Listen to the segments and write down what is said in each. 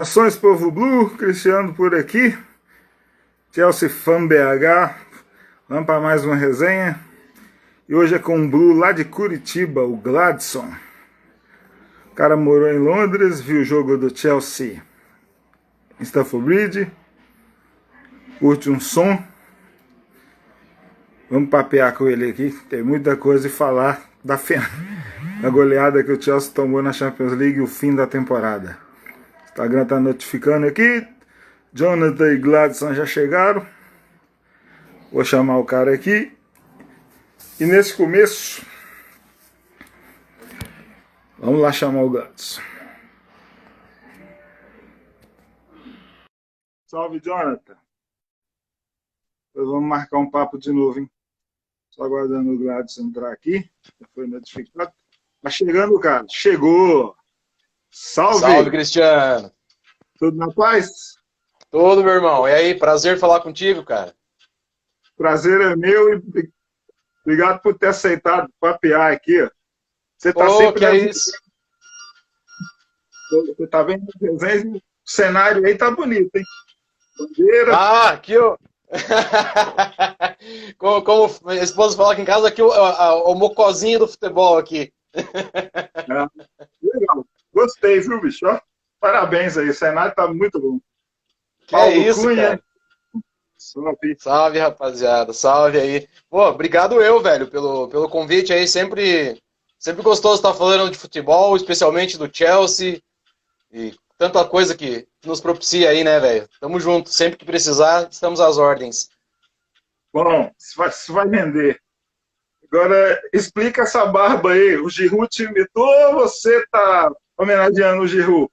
Saudações, povo Blue, Cristiano por aqui, Chelsea Fan BH, vamos para mais uma resenha, e hoje é com um Blue lá de Curitiba, o Gladson. O cara morou em Londres, viu o jogo do Chelsea em Stamford Bridge, curte um som, vamos papear com ele aqui, tem muita coisa a falar da goleada que o Chelsea tomou na Champions League e o fim da temporada. O Instagram tá notificando aqui. Jonathan e Gladson já chegaram. Vou chamar o cara aqui. E nesse começo, vamos lá chamar o Gladson. Salve, Jonathan. Nós vamos marcar um papo de novo, hein? Só aguardando o Gladson entrar aqui. Já foi notificado. Tá chegando, cara. Chegou. Salve. Salve, Cristiano. Tudo na paz? Tudo, meu irmão. E aí, prazer falar contigo, cara. Prazer é meu e obrigado por ter aceitado papear aqui. Ó. Você tá sempre Que é isso? Você tá vendo as resenhas, o cenário aí tá bonito, hein? Bandeira. Ah, aqui o... como a esposa fala aqui em casa, aqui o mocozinho do futebol aqui. Legal. Gostei, viu, bicho? Ó, parabéns aí, o cenário tá muito bom. Que Paulo é isso, Cunha. cara. Salve, rapaziada. Salve aí. Pô, obrigado velho, pelo convite aí. Sempre gostoso estar falando de futebol, especialmente do Chelsea. E tanta coisa que nos propicia aí, né, velho? Tamo junto. Sempre que precisar, estamos às ordens. Bom, isso vai render. Agora, explica essa barba aí. O Giroud te imitou ou você tá homenageando o Giroud?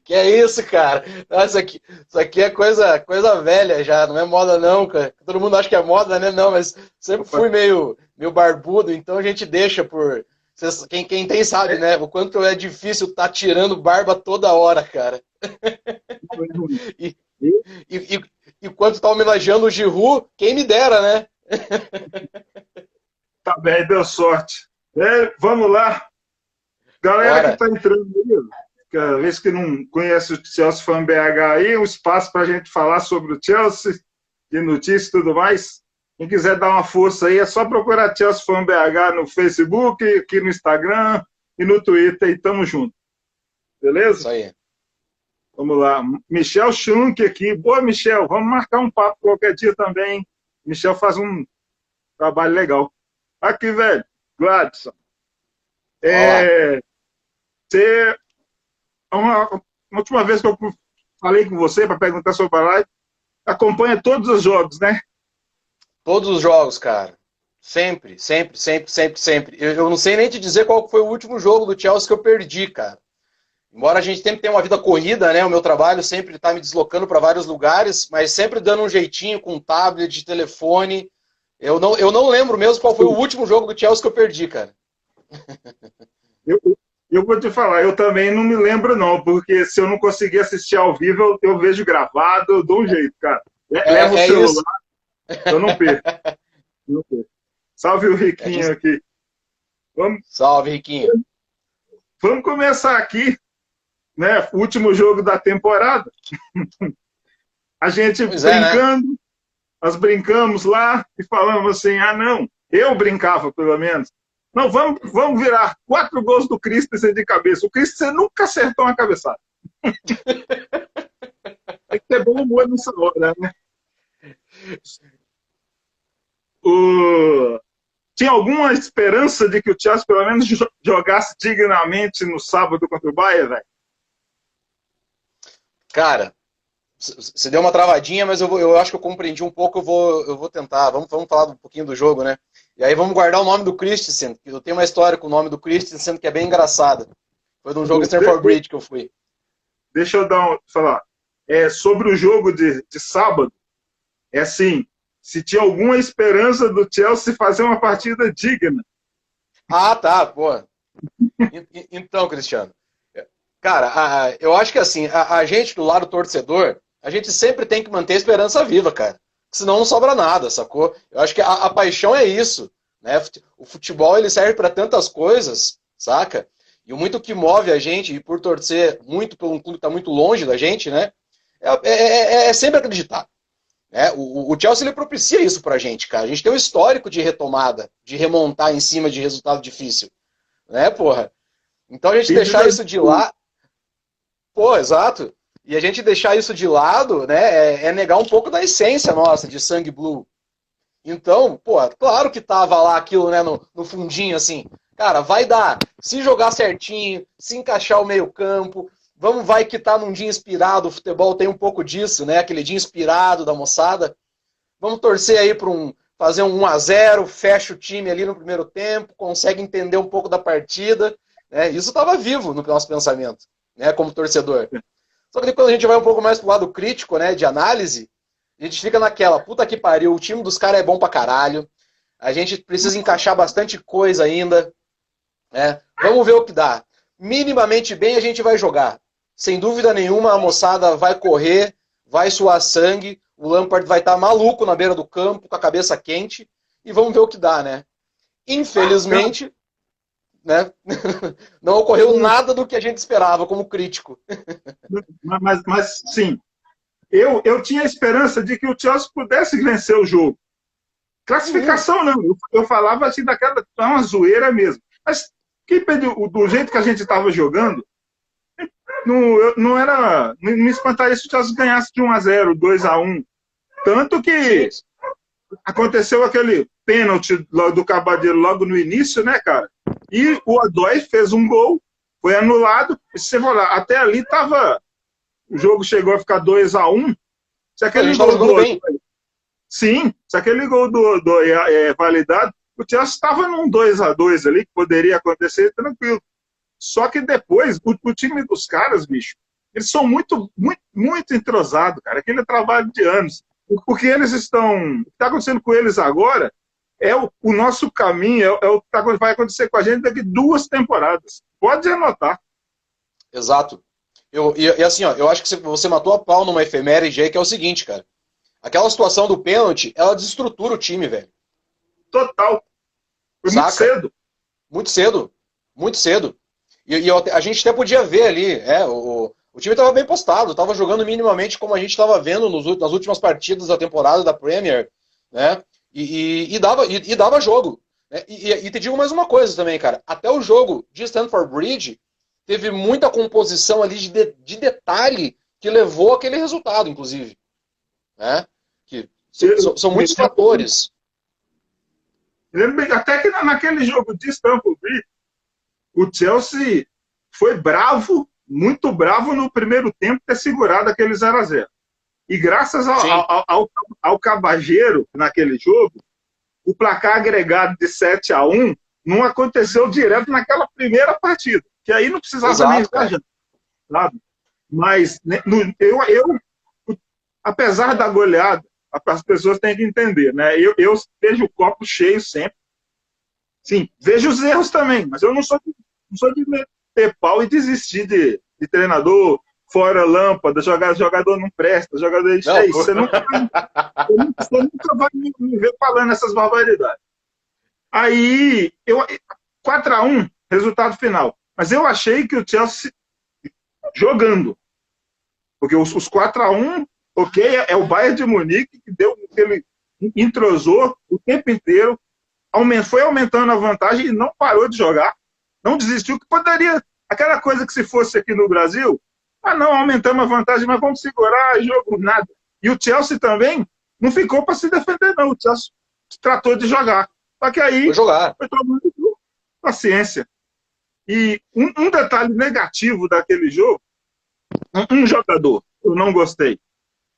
Que é isso, cara? Nossa, isso aqui é coisa velha já, não é moda não, cara. Todo mundo acha que é moda, né? Não, mas sempre fui meio barbudo, então a gente deixa por... Quem tem sabe, né? O quanto é difícil tá tirando barba toda hora, cara. E, e quanto tá homenageando o Giroud, quem me dera, né? Tá bem, deu sorte. Vamos lá. Galera Bora. que tá entrando aí, cada vez que não conhece o Chelsea Fan BH aí, um espaço para a gente falar sobre o Chelsea, de notícias e tudo mais. Quem quiser dar uma força aí, é só procurar Chelsea Fan BH no Facebook, aqui no Instagram e no Twitter, e tamo junto. Beleza? Isso aí. Vamos lá. Michel Schunk aqui. Boa, Michel. Vamos marcar um papo qualquer dia também. Michel faz um trabalho legal. Aqui, velho. Gladson. Você, uma última vez que eu falei com você para perguntar sobre a live, acompanha todos os jogos, né? Todos os jogos, cara. Sempre, sempre, sempre, sempre, sempre. Eu não sei nem te dizer qual foi o último jogo do Chelsea que eu perdi, cara. Embora a gente sempre tenha uma vida corrida, né? O meu trabalho sempre está me deslocando para vários lugares, mas sempre dando um jeitinho com tablet, telefone. Eu não lembro mesmo qual foi o último jogo do Chelsea que eu perdi, cara. Eu, eu vou te falar, eu também não me lembro não, porque se eu não conseguir assistir ao vivo, eu vejo gravado, eu dou um jeito, cara. Leva o celular, isso. eu não perco. Não perco. Salve o Riquinho aqui. Salve, Riquinho. Vamos começar aqui, né? O último jogo da temporada. A gente brincando, né? Nós brincamos lá e falamos assim, não, eu brincava pelo menos. Não, vamos virar 4 gols do Christensen de cabeça. O Christensen nunca acertou uma cabeçada. Tem que ter bom humor nessa hora, né? Tinha alguma esperança de que o Chelsea pelo menos jogasse dignamente no sábado contra o Bayern, velho? Cara, você deu uma travadinha, mas eu acho que eu compreendi um pouco, eu vou tentar. Vamos falar um pouquinho do jogo, né? E aí vamos guardar o nome do Christensen. Eu tenho uma história com o nome do Christensen que é bem engraçada. Foi de um jogo em Stamford Bridge que eu fui. Deixa eu falar. Sobre o jogo de sábado, é assim, se tinha alguma esperança do Chelsea fazer uma partida digna. Ah, tá, pô. Então, Cristiano, cara, eu acho que assim, a gente do lado torcedor, a gente sempre tem que manter a esperança viva, cara. Senão não sobra nada, sacou? Eu acho que a paixão é isso, né? O futebol ele serve para tantas coisas, saca? E muito que move a gente, e por torcer muito por um clube que está muito longe da gente, né? É sempre acreditar. Né? O Chelsea ele propicia isso pra gente, cara. A gente tem um histórico de retomada, de remontar em cima de resultado difícil. Né, porra? Então a gente deixar isso de lado. Pô, exato. E a gente deixar isso de lado, né, é negar um pouco da essência nossa de sangue blue. Então, pô, claro que tava lá aquilo, né, no fundinho, assim. Cara, vai dar. Se jogar certinho, se encaixar o meio-campo, vai que tá num dia inspirado. O futebol tem um pouco disso, né? Aquele dia inspirado da moçada. Vamos torcer aí para fazer um 1-0, fecha o time ali no primeiro tempo, consegue entender um pouco da partida. Né? Isso estava vivo no nosso pensamento, né, como torcedor. Só que quando a gente vai um pouco mais pro lado crítico, né, de análise, a gente fica naquela, puta que pariu, o time dos caras é bom pra caralho, a gente precisa encaixar bastante coisa ainda, né? Vamos ver o que dá. Minimamente bem a gente vai jogar. Sem dúvida nenhuma a moçada vai correr, vai suar sangue, o Lampard vai estar maluco na beira do campo, com a cabeça quente, e vamos ver o que dá, né? Infelizmente, né? Não ocorreu nada do que a gente esperava como crítico. Mas sim, eu tinha a esperança de que o Chelsea pudesse vencer o jogo. Classificação não, eu falava assim daquela, é uma zoeira mesmo. Mas quem pediu, do jeito que a gente estava jogando, não me espantaria se o Chelsea ganhasse de 1-0, 2-1. Tanto que aconteceu aquele pênalti do Cabadeiro logo no início, né, cara? E o Odoi fez um gol, foi anulado. E se você for lá, até ali tava. O jogo chegou a ficar 2-1. Se aquele gol do Odoi, sim, se aquele gol do Odoi é validado, o Chelsea estava num 2-2 ali, que poderia acontecer tranquilo. Só que depois, o time dos caras, bicho, eles são muito, muito, muito entrosados, cara. Aquele é trabalho de anos. O que eles estão. O que está acontecendo com eles agora é o nosso caminho, é o que vai acontecer com a gente daqui 2 temporadas. Pode anotar. Exato. E assim, ó, eu acho que você matou a pau numa efeméride aí, que é o seguinte, cara. Aquela situação do pênalti, ela desestrutura o time, velho. Total. Foi muito cedo. Muito cedo. Muito cedo. E a gente até podia ver ali, o time estava bem postado, estava jogando minimamente como a gente estava vendo nas últimas partidas da temporada da Premier, né? E dava jogo. Né? E te digo mais uma coisa também, cara. Até o jogo de Stamford Bridge teve muita composição ali de detalhe que levou aquele resultado, inclusive. Né? Que são muitos fatores. Até que naquele jogo de Stamford Bridge, o Chelsea foi bravo, muito bravo no primeiro tempo ter segurado aquele 0-0. E graças ao Cabageiro naquele jogo, o placar agregado de 7-1 não aconteceu direto naquela primeira partida, que aí não precisava nem viajar, sabe? Mas apesar da goleada, as pessoas têm que entender, né? Eu vejo o copo cheio sempre. Sim, vejo os erros também, mas eu não sou de meter pau e desistir de treinador, fora lâmpada, jogador não presta, jogador é isso. Você nunca vai me ver falando essas barbaridades. Aí, 4-1, resultado final. Mas eu achei que o Chelsea jogando, porque os 4-1, ok, é o Bayern de Munique que ele entrosou o tempo inteiro, foi aumentando a vantagem e não parou de jogar. Não desistiu, que poderia. Aquela coisa que se fosse aqui no Brasil, não, aumentamos a vantagem, mas vamos segurar, jogo, nada. E o Chelsea também não ficou para se defender, não. O Chelsea tratou de jogar. Só que aí foi tomando paciência. E um detalhe negativo daquele jogo, um jogador, eu não gostei.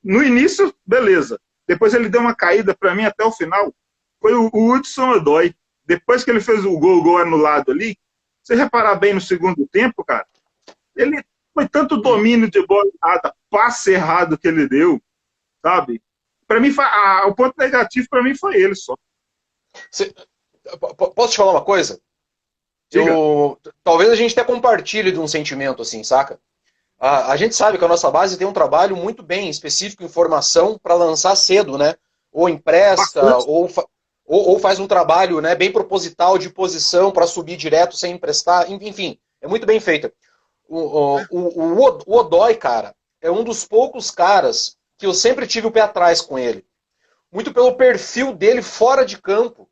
No início, beleza. Depois ele deu uma caída para mim até o final. Foi o Hudson Odoi. Depois que ele fez o gol anulado ali, você reparar bem no segundo tempo, cara, ele foi tanto domínio de bola errada, passe errado que ele deu, sabe? Para mim, o ponto negativo para mim foi ele só. Posso te falar uma coisa? Talvez a gente até compartilhe de um sentimento assim, saca? A gente sabe que a nossa base tem um trabalho muito bem específico em formação para lançar cedo, né? Ou empresta, ou faz um trabalho, né, bem proposital de posição para subir direto sem emprestar, enfim. é muito bem feita. O Odoi, cara, é um dos poucos caras que eu sempre tive o pé atrás com ele. Muito pelo perfil dele fora de campo.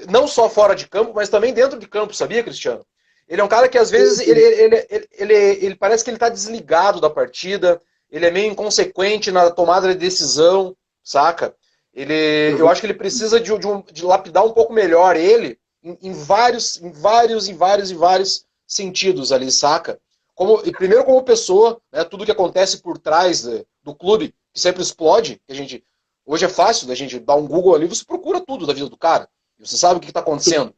Não só fora de campo, mas também dentro de campo, sabia, Cristiano? Ele é um cara que às vezes ele parece que ele está desligado da partida, ele é meio inconsequente na tomada de decisão, saca? Eu acho que ele precisa de lapidar um pouco melhor ele em vários sentidos ali, saca? Primeiro como pessoa, né, tudo que acontece por trás do clube, que sempre explode, que a gente, hoje é fácil da gente dar um Google ali, você procura tudo da vida do cara, você sabe o que está acontecendo,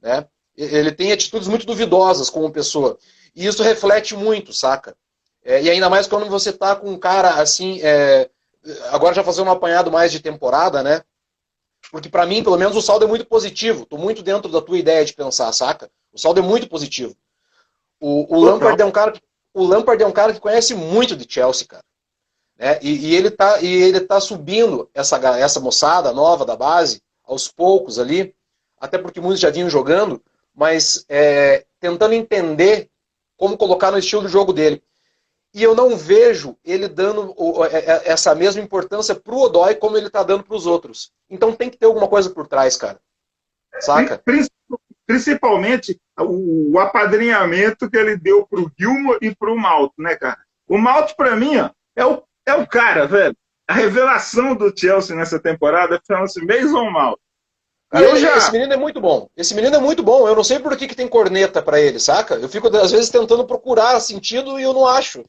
né? Ele tem atitudes muito duvidosas como pessoa, e isso reflete muito, saca? E ainda mais quando você tá com um cara assim, agora já fazendo um apanhado mais de temporada, né? Porque pra mim, pelo menos, o saldo é muito positivo. Tô muito dentro da tua ideia de pensar, saca? O saldo é muito positivo. O Lampard é um cara que conhece muito de Chelsea, cara. Né? E ele tá subindo essa moçada nova da base, aos poucos ali, até porque muitos já vinham jogando, mas tentando entender como colocar no estilo de jogo dele. E eu não vejo ele dando essa mesma importância pro Odoi como ele tá dando pros outros. Então tem que ter alguma coisa por trás, cara. Saca? Principalmente o apadrinhamento que ele deu pro Gilmour e pro Mount, né, cara? O Mount, pra mim, ó, é o cara, velho. A revelação do Chelsea nessa temporada chama-se Mason Mount. Cara, esse menino é muito bom. Esse menino é muito bom. Eu não sei por que tem corneta pra ele, saca? Eu fico, às vezes, tentando procurar sentido e eu não acho.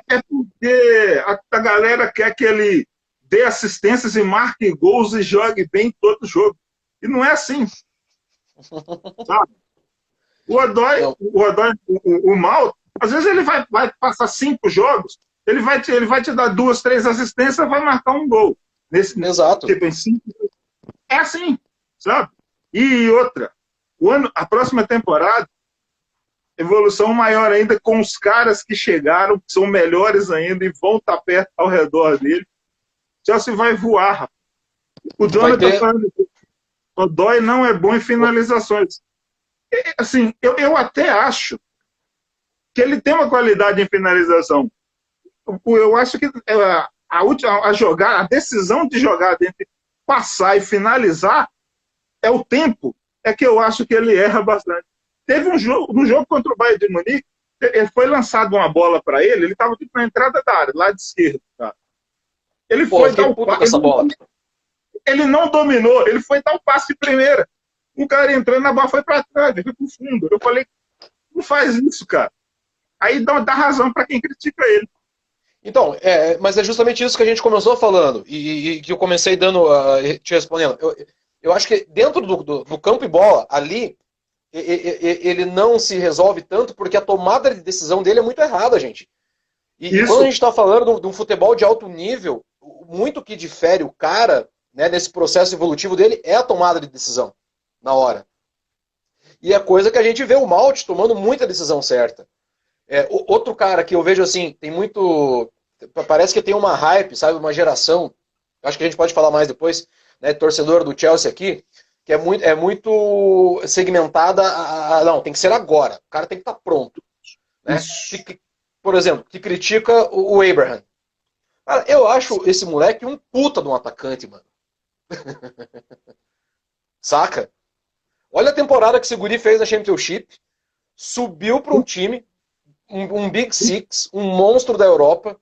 É porque a galera quer que ele dê assistências e marque gols e jogue bem todo jogo. E não é assim. Sabe? O Mal, às vezes ele vai passar 5 jogos, ele vai te dar 2, 3 assistências, vai marcar um gol. Exato. Tipo, em 5. É assim, sabe? E outra, a próxima temporada, evolução maior ainda com os caras que chegaram, que são melhores ainda e vão estar perto ao redor dele. Chelsea vai voar, rapaz. O Jonathan falando que o Odoi não é bom em finalizações. Assim, eu até acho que ele tem uma qualidade em finalização. Eu acho que a decisão de jogar entre passar e finalizar é o tempo, é que eu acho que ele erra bastante. Teve um jogo contra o Bayern de Munique, foi lançado uma bola para ele estava na entrada da área, lá de esquerda. Tá? Ele foi dar o passe. Ele não dominou, ele foi dar o passe de primeira. O cara entrando, a bola foi para trás, foi para o fundo. Eu falei, não faz isso, cara. Aí dá razão para quem critica ele. Então, mas é justamente isso que a gente começou falando, e que eu comecei te respondendo. Eu acho que dentro do campo e bola, ali, ele não se resolve tanto porque a tomada de decisão dele é muito errada, gente. E quando a gente está falando de um futebol de alto nível, muito que difere o cara, né, nesse processo evolutivo dele é a tomada de decisão na hora. E é coisa que a gente vê o Malt tomando muita decisão certa. Outro cara que eu vejo assim, tem muito... Parece que tem uma hype, sabe? Uma geração, acho que a gente pode falar mais depois, né? Torcedor do Chelsea aqui, que é muito segmentada não, tem que ser agora. O cara tem que estar pronto. Né? Por exemplo, que critica o Abraham. Cara, eu acho esse moleque um puta de um atacante, mano. Saca? Olha a temporada que esse guri fez na Championship. Subiu para um time, um Big Six, um monstro da Europa,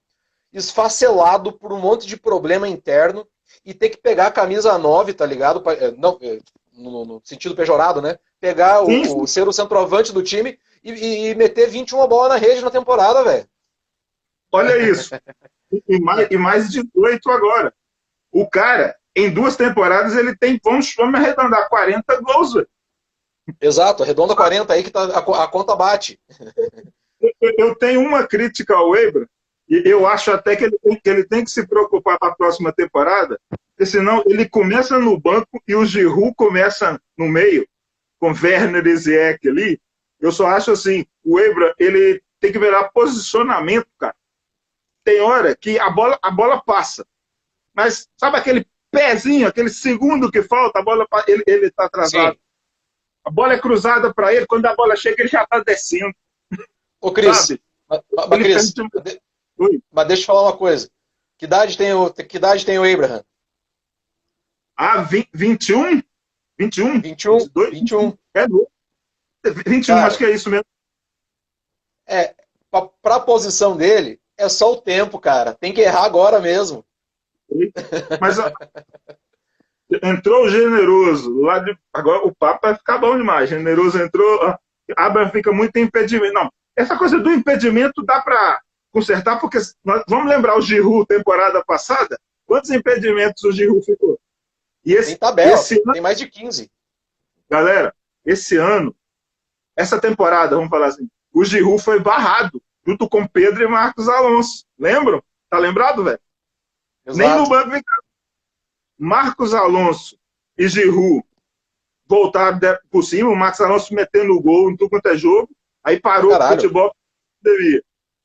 esfacelado por um monte de problema interno e ter que pegar a camisa 9, tá ligado? Não, no sentido pejorado, né? Pegar ser o centroavante do time e meter 21 bola na rede na temporada, velho. Olha isso. E mais 18 agora. O cara, em 2 temporadas, ele tem, vamos arredondar, 40 gols, velho. Exato, arredonda 40 aí que a conta bate. Eu tenho uma crítica ao Abraham, e eu acho até que ele tem que se preocupar para a próxima temporada, porque senão ele começa no banco e o Giroud começa no meio, com Werner e Ziyech ali. Eu só acho assim, o Abraham, ele tem que virar posicionamento, cara. Tem hora que a bola passa, mas sabe aquele pezinho, aquele segundo que falta, a bola ele está atrasado. Sim. A bola é cruzada para ele, quando a bola chega, ele já está descendo. Ô, Cris, Sabe? mas, Cris, mas deixa eu falar uma coisa. Que idade tem o Abraham? 21? 21? 21? 22? 21. É novo. 21, Cara, acho que é isso mesmo. pra posição dele, é só o tempo, cara. Tem que errar agora mesmo. Mas entrou o Generoso. Agora o papo vai ficar bom demais. Generoso entrou. Abraham fica muito impedimento. Não, essa coisa do impedimento dá para consertar, porque vamos lembrar o Giroud temporada passada. Quantos impedimentos o Giroud ficou? E Tem tabela, ano, tem mais de 15. Galera, esse ano, essa temporada, vamos falar assim, o Giroud foi barrado, junto com Pedro e Marcos Alonso. Lembram? Tá lembrado, velho? Nem no banco ficaram. Marcos Alonso e Giroud voltaram por cima, o Marcos Alonso metendo o gol em tudo quanto é jogo, aí parou o futebol.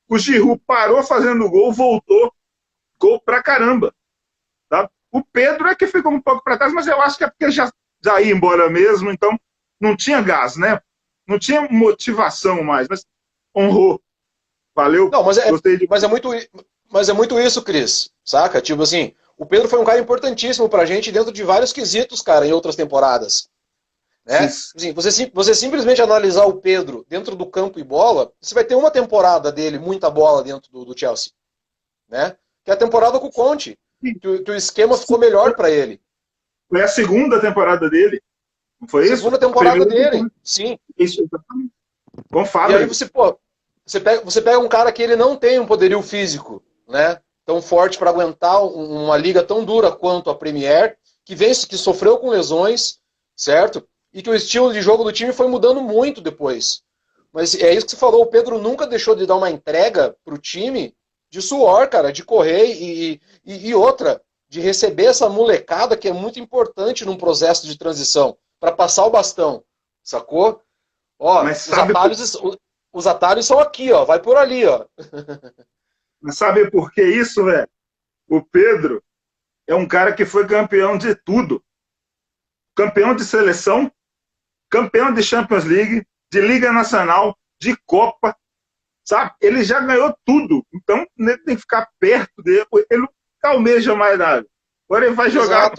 O Giroud parou fazendo o gol, voltou, gol pra caramba. Tá? O Pedro é que ficou um pouco para trás, mas eu acho que é porque já ia embora mesmo, então não tinha gás, né? Não tinha motivação mais, mas honrou. Valeu. Não, mas é muito isso, Cris, saca? Tipo assim, o Pedro foi um cara importantíssimo pra gente dentro de vários quesitos, cara, em outras temporadas. Né? Assim, você simplesmente analisar o Pedro dentro do campo e bola, você vai ter uma temporada dele, muita bola dentro do Chelsea. Né? Que é a temporada com o Conte. Que o esquema ficou melhor para ele. Foi a segunda temporada dele. Não foi isso? Segunda temporada dele, sim. Isso, com e aí você pega um cara que ele não tem um poderio físico, né? Tão forte para aguentar uma liga tão dura quanto a Premier, que sofreu com lesões, certo? E que o estilo de jogo do time foi mudando muito depois. Mas é isso que você falou, o Pedro nunca deixou de dar uma entrega pro time de suor, cara, de correr e outra, de receber essa molecada que é muito importante num processo de transição, para passar o bastão, sacou? Ó, os atalhos são aqui, ó, vai por ali, ó. Mas sabe por que isso, velho? O Pedro é um cara que foi campeão de tudo. Campeão de seleção, campeão de Champions League, de Liga Nacional, de Copa, sabe? Ele já ganhou tudo. Então, ele tem que ficar perto dele. Ele não almeja mais nada. Agora ele vai jogar,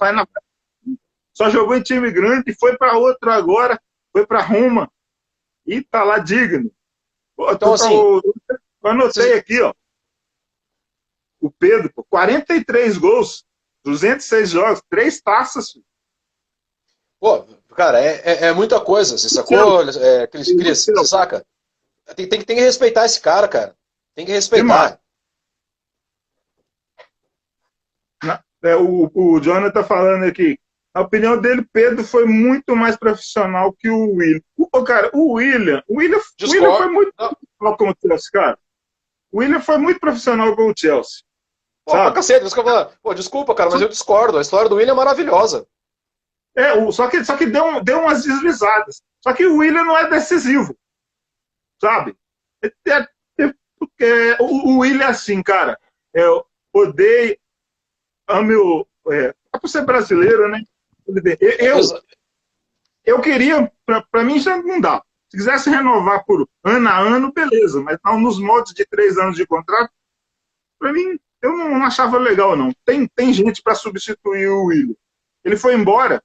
só jogou em time grande, foi para outro agora, foi para Roma. E tá lá digno. Pô, então, assim, eu anotei aqui, ó. O Pedro, 43 gols, 206 jogos, 3 taças. Pô, cara, é muita coisa. Você sacou, Cris? Você saca? Tem que respeitar esse cara. Tem que respeitar. O Jonathan falando aqui. A opinião dele, Pedro, foi muito mais profissional que o William. O William foi muito profissional com o Chelsea, cara. O William foi muito profissional com o Chelsea. Pô, pra cacete, isso que eu falo. Pô, desculpa, cara, mas eu discordo. A história do William é maravilhosa. Só que deu umas deslizadas. Só que o William não é decisivo. Sabe? O William é assim, cara. Eu odeio. Por ser brasileiro, né? Eu queria, para mim já não dá. Se quisesse renovar por ano a ano, beleza, mas não nos moldes de 3 anos de contrato, para mim, eu não achava legal, não. Tem gente para substituir o William. Ele foi embora,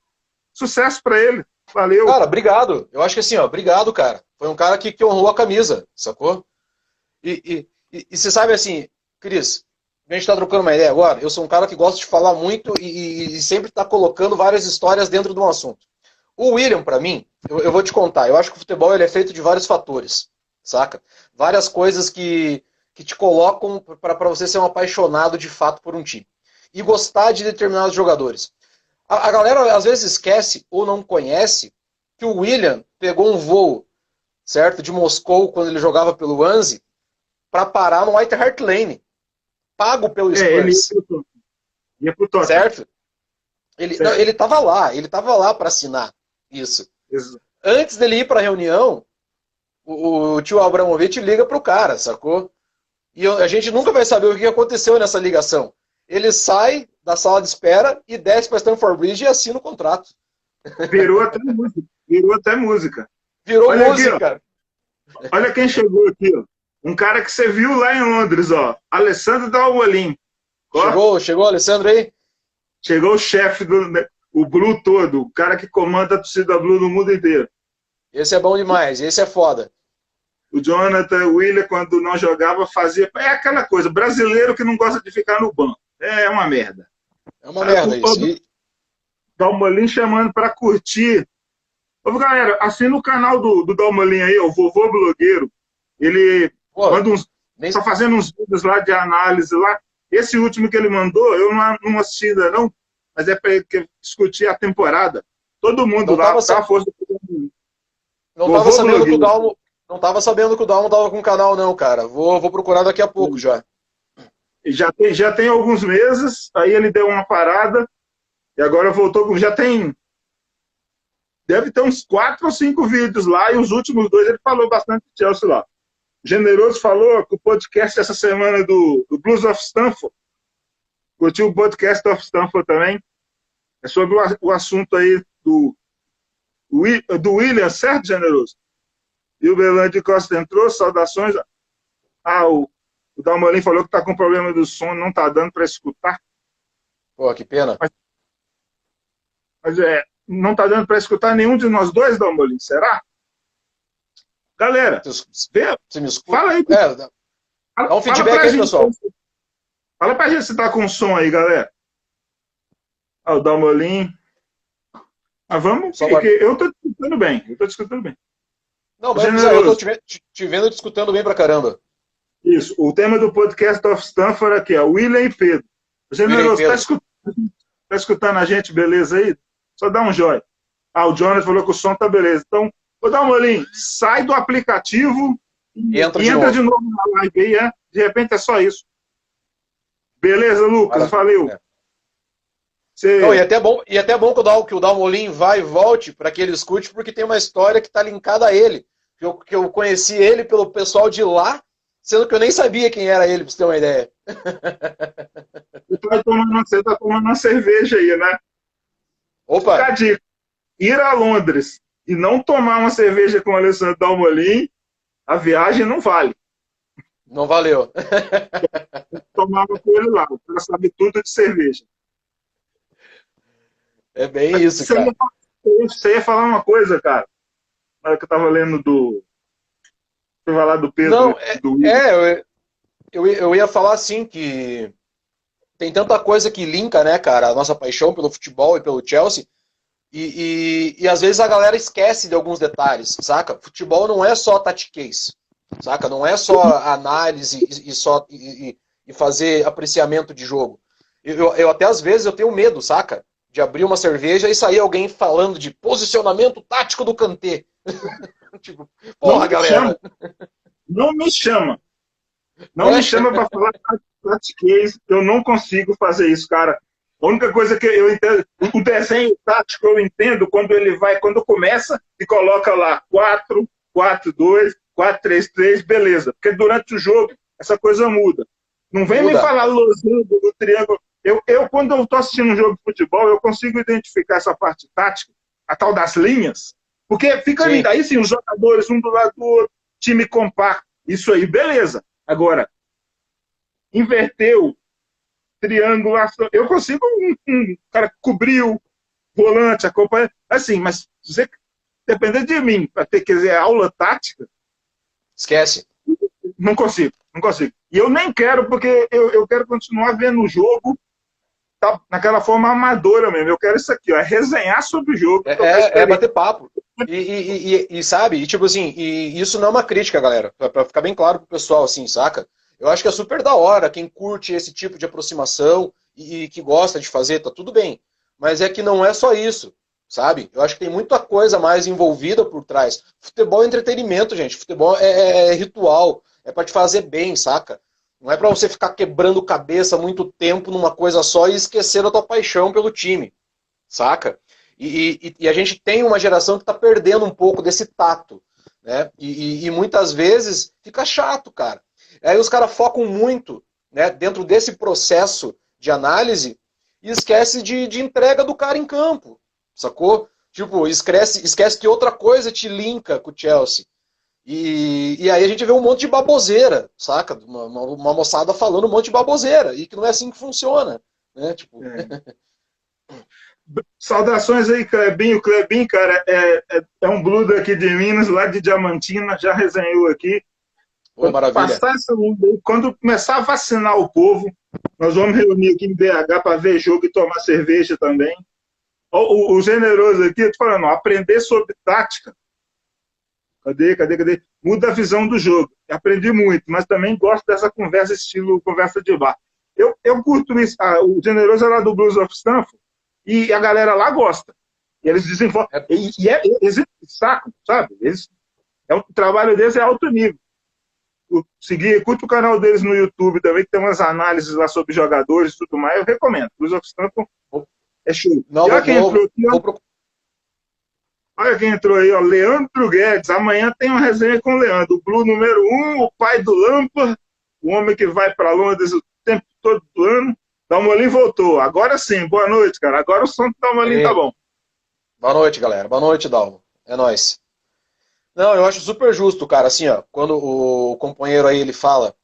sucesso para ele, valeu. Cara, obrigado. Eu acho que assim, ó, obrigado, cara. Foi um cara que honrou a camisa, sacou? E você sabe assim, Cris, a gente tá trocando uma ideia agora, eu sou um cara que gosta de falar muito e sempre tá colocando várias histórias dentro de um assunto. O William, pra mim, eu vou te contar, eu acho que o futebol ele é feito de vários fatores, saca? Várias coisas que te colocam para você ser um apaixonado de fato por um time. E gostar de determinados jogadores. A galera às vezes esquece ou não conhece que o William pegou um voo, certo, de Moscou quando ele jogava pelo Anzi, para parar no White Hart Lane. Pago pelo Spurs. Ele ia pro Tottenham. Certo? Ele tava lá para assinar isso. Exato. Antes dele ir para a reunião, o tio Abramovich liga pro cara, sacou? E a gente nunca vai saber o que aconteceu nessa ligação. Ele sai da sala de espera e desce para Stamford Bridge e assina o contrato. Virou até música. Virou até música. Virou Olha música. Aqui, olha quem chegou aqui, ó. Um cara que você viu lá em Londres, ó. Alessandro Dalmolin. Chegou o Alessandro aí? Chegou o chefe o Blue todo, o cara que comanda a torcida Blue no mundo inteiro. Esse é bom demais, esse é foda. O Jonathan William, quando não jogava, fazia. É aquela coisa, brasileiro que não gosta de ficar no banco. É uma merda. É uma merda isso. Dalmolin chamando para curtir. Ô, galera, assina o canal do Dalmolin aí, o Vovô Blogueiro. Ele manda tá fazendo uns vídeos lá de análise lá. Esse último que ele mandou, eu não assisti ainda não, mas é para discutir a temporada. Todo mundo não lá, tá força. Não tava sabendo que o Dalmo. Não tava sabendo que o Dalmo tava com o canal, não, cara. Vou procurar daqui a pouco já. Já tem alguns meses, aí ele deu uma parada, e agora voltou. Já tem. Deve ter uns 4 ou 5 vídeos lá, e os últimos 2 ele falou bastante de Chelsea lá. Generoso falou que o podcast essa semana do Blues of Stamford, curtiu o podcast of Stamford também, é sobre o assunto aí do William, certo, Generoso? E o Belande Costa entrou, saudações. O Dalmolin falou que está com problema do som, não está dando para escutar. Pô, que pena. Mas não está dando para escutar nenhum de nós dois, Dalmolin, será? Galera, você me escuta? Fala aí. Dá um feedback aí, pessoal. Fala pra gente se tá com som aí, galera. O Dalmolin. Vamos, eu tô te escutando bem. Não, mas eu tô te vendo e te escutando bem pra caramba. Isso, o tema do podcast of Stamford aqui, William e Pedro. Generoso, tá escutando a gente, beleza aí? Só dá um joinha. O Jonas falou que o som tá beleza. Então, ô Dalmolin, sai do aplicativo e entra de novo na live aí, De repente é só isso. Beleza, Lucas? Valeu. Não, e é até bom que o Dalmolin vá e volte para que ele escute, porque tem uma história que está linkada a ele. Que eu conheci ele pelo pessoal de lá, sendo que eu nem sabia quem era ele, para você ter uma ideia. Você tá tomando uma cerveja aí, né? Opa! Fica a dica. Ir a Londres e não tomar uma cerveja com o Alessandro Dalmolin, a viagem não vale. Não valeu. Tomava com ele lá, o cara sabe tudo de cerveja. É bem isso, cara. Você ia falar uma coisa, cara. Na hora que eu tava lendo Você vai lá do Pedro. Não, eu ia falar assim que tem tanta coisa que linka, né, cara, a nossa paixão pelo futebol e pelo Chelsea. E às vezes a galera esquece de alguns detalhes, saca? Futebol não é só tatiquez, saca? Não é só análise e fazer apreciamento de jogo. Eu até às vezes eu tenho medo, saca? De abrir uma cerveja e sair alguém falando de posicionamento tático do Kanté. Tipo, porra, galera. Não me chama. Não me chama pra falar tatiquez. Eu não consigo fazer isso, cara. A única coisa que eu entendo, o desenho tático eu entendo quando começa e coloca lá 4-4-2, 4-3-3, beleza. Porque durante o jogo essa coisa muda. Não vem me falar losango do triângulo. Quando eu estou assistindo um jogo de futebol, eu consigo identificar essa parte tática, a tal das linhas, porque fica ali, daí sim, os jogadores um do lado do outro, time compacto, isso aí, beleza. Agora, inverteu, triangulação, eu consigo um cara cobriu, volante, acompanha, assim, mas se você depender de mim para ter, quer dizer, aula tática, esquece. Não consigo. E eu nem quero, porque eu quero continuar vendo o jogo tá, naquela forma amadora mesmo. Eu quero isso aqui, ó, resenhar sobre o jogo. É bater papo. E sabe, e tipo assim, e isso não é uma crítica, galera, pra ficar bem claro pro pessoal, assim, saca? Eu acho que é super da hora, quem curte esse tipo de aproximação e que gosta de fazer, tá tudo bem. Mas é que não é só isso, sabe? Eu acho que tem muita coisa mais envolvida por trás. Futebol é entretenimento, gente. Futebol é ritual, é pra te fazer bem, saca? Não é pra você ficar quebrando cabeça muito tempo numa coisa só e esquecer a tua paixão pelo time, saca? E a gente tem uma geração que está perdendo um pouco desse tato, né? E muitas vezes fica chato, cara. Aí os caras focam muito, né, dentro desse processo de análise e esquece de entrega do cara em campo, sacou? Tipo, esquece que outra coisa te linka com o Chelsea. E aí a gente vê um monte de baboseira, saca? Uma moçada falando um monte de baboseira, e que não é assim que funciona, né? Tipo... É. Saudações aí, Clebinho. Clebinho, cara, é um Blue daqui de Minas, lá de Diamantina, já resenhou aqui. Oi, Quando maravilha. passar essa onda aí, quando começar a vacinar o povo, nós vamos reunir aqui em BH para ver jogo e tomar cerveja também. O generoso aqui, eu tô falando, ó, aprender sobre tática. Cadê? Muda a visão do jogo. Aprendi muito, mas também gosto dessa conversa, estilo conversa de bar. Eu curto isso. O generoso é lá do Blues of Stanford e a galera lá gosta. E eles desenvolvem. Eles sacam, sabe? O trabalho deles é alto nível. Curte o canal deles no YouTube também, que tem umas análises lá sobre jogadores e tudo mais. Eu recomendo. Blues of Stanford é show. Não, E olha quem entrou aqui, ó. vou... Olha quem entrou aí, ó, Leandro Guedes. Amanhã tem uma resenha com o Leandro. O Blue número 1, o pai do Lampard, o homem que vai para Londres o tempo todo do ano. Dalmolin voltou. Agora sim, boa noite, cara. Agora o som do Dalmolin tá bom. Boa noite, galera. Boa noite, Dalmo. É nóis. Não, eu acho super justo, cara. Assim, ó, quando o companheiro aí ele fala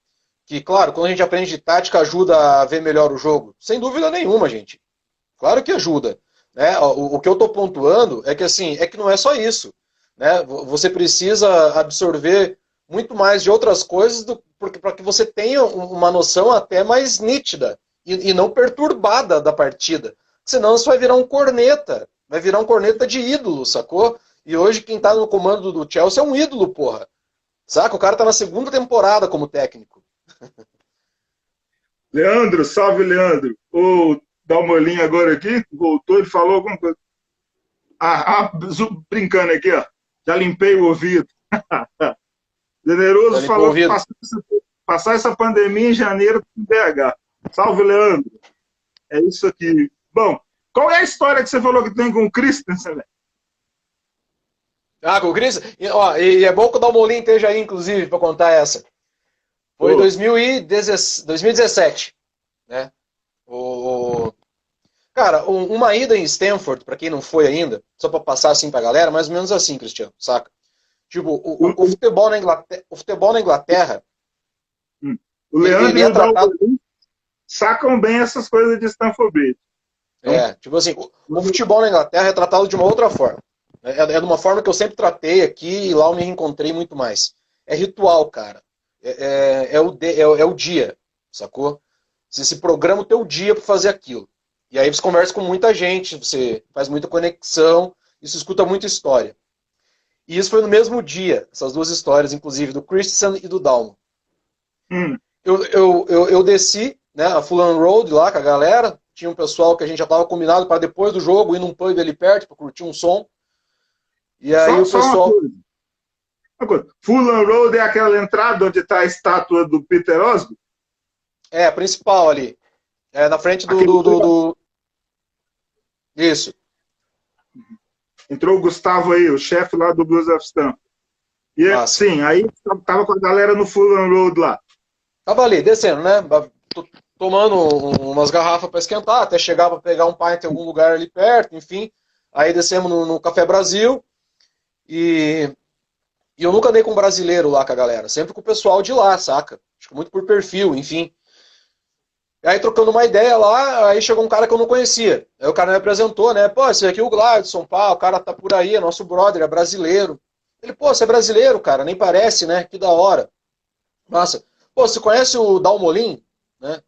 que, claro, quando a gente aprende tática, ajuda a ver melhor o jogo. Sem dúvida nenhuma, gente. Claro que ajuda. Né? O que eu estou pontuando é que assim, é que não é só isso. Né? Você precisa absorver muito mais de outras coisas para que você tenha uma noção até mais nítida e não perturbada da partida. Senão você vai virar um corneta. Vai virar um corneta de ídolo, sacou? E hoje quem está no comando do Chelsea é um ídolo, porra. Saca? O cara tá na segunda temporada como técnico. Leandro, salve, Leandro. O Dalmolin agora aqui, voltou e falou alguma coisa. Brincando aqui, ó. Já limpei o ouvido. Generoso falou que passar essa pandemia em janeiro com BH. Salve, Leandro. É isso aqui. Bom, qual é a história que você falou que tem com o Christensen, velho? Ah, com o Chris? E é bom que o Dalmolin esteja aí, inclusive, para contar essa. Foi em 2017, né? Cara, uma ida em Stanford, para quem não foi ainda, só para passar assim pra galera, mais ou menos assim, Cristiano, saca? Tipo, o futebol na Inglaterra, o Leandro ele é tratado... sacam bem essas coisas de Stanford Bridge. Então, tipo assim, o futebol na Inglaterra é tratado de uma outra forma. É de uma forma que eu sempre tratei aqui e lá eu me reencontrei muito mais. É ritual, cara. É o dia, sacou? Você se programa o teu dia para fazer aquilo. E aí você conversa com muita gente, você faz muita conexão, e você escuta muita história. E isso foi no mesmo dia, essas duas histórias, inclusive, do Christensen e do Dalmo. Eu desci, né, a Fulham Road lá com a galera, tinha um pessoal que a gente já estava combinado para depois do jogo ir num pub ali perto para curtir um som. E aí o pessoal... Fulham Road é aquela entrada onde está a estátua do Peter Osgood? É, a principal ali. É na frente Isso. Entrou o Gustavo aí, o chefe lá do Blues of Stanford. E sim, aí tava com a galera no Fulham Road lá. Tava ali, descendo, né? Tomando umas garrafas para esquentar, até chegar para pegar um pint em algum lugar ali perto, enfim. Aí descemos no Café Brasil e eu nunca andei com um brasileiro lá com a galera, sempre com o pessoal de lá, saca? Acho que muito por perfil, enfim. E aí trocando uma ideia lá, aí chegou um cara que eu não conhecia. Aí o cara me apresentou, né? Pô, esse aqui é o Gladson, pá, o cara tá por aí, é nosso brother, é brasileiro. Ele, pô, você é brasileiro, cara, nem parece, né? Que da hora. Massa. Pô, você conhece o Dalmolin? Né?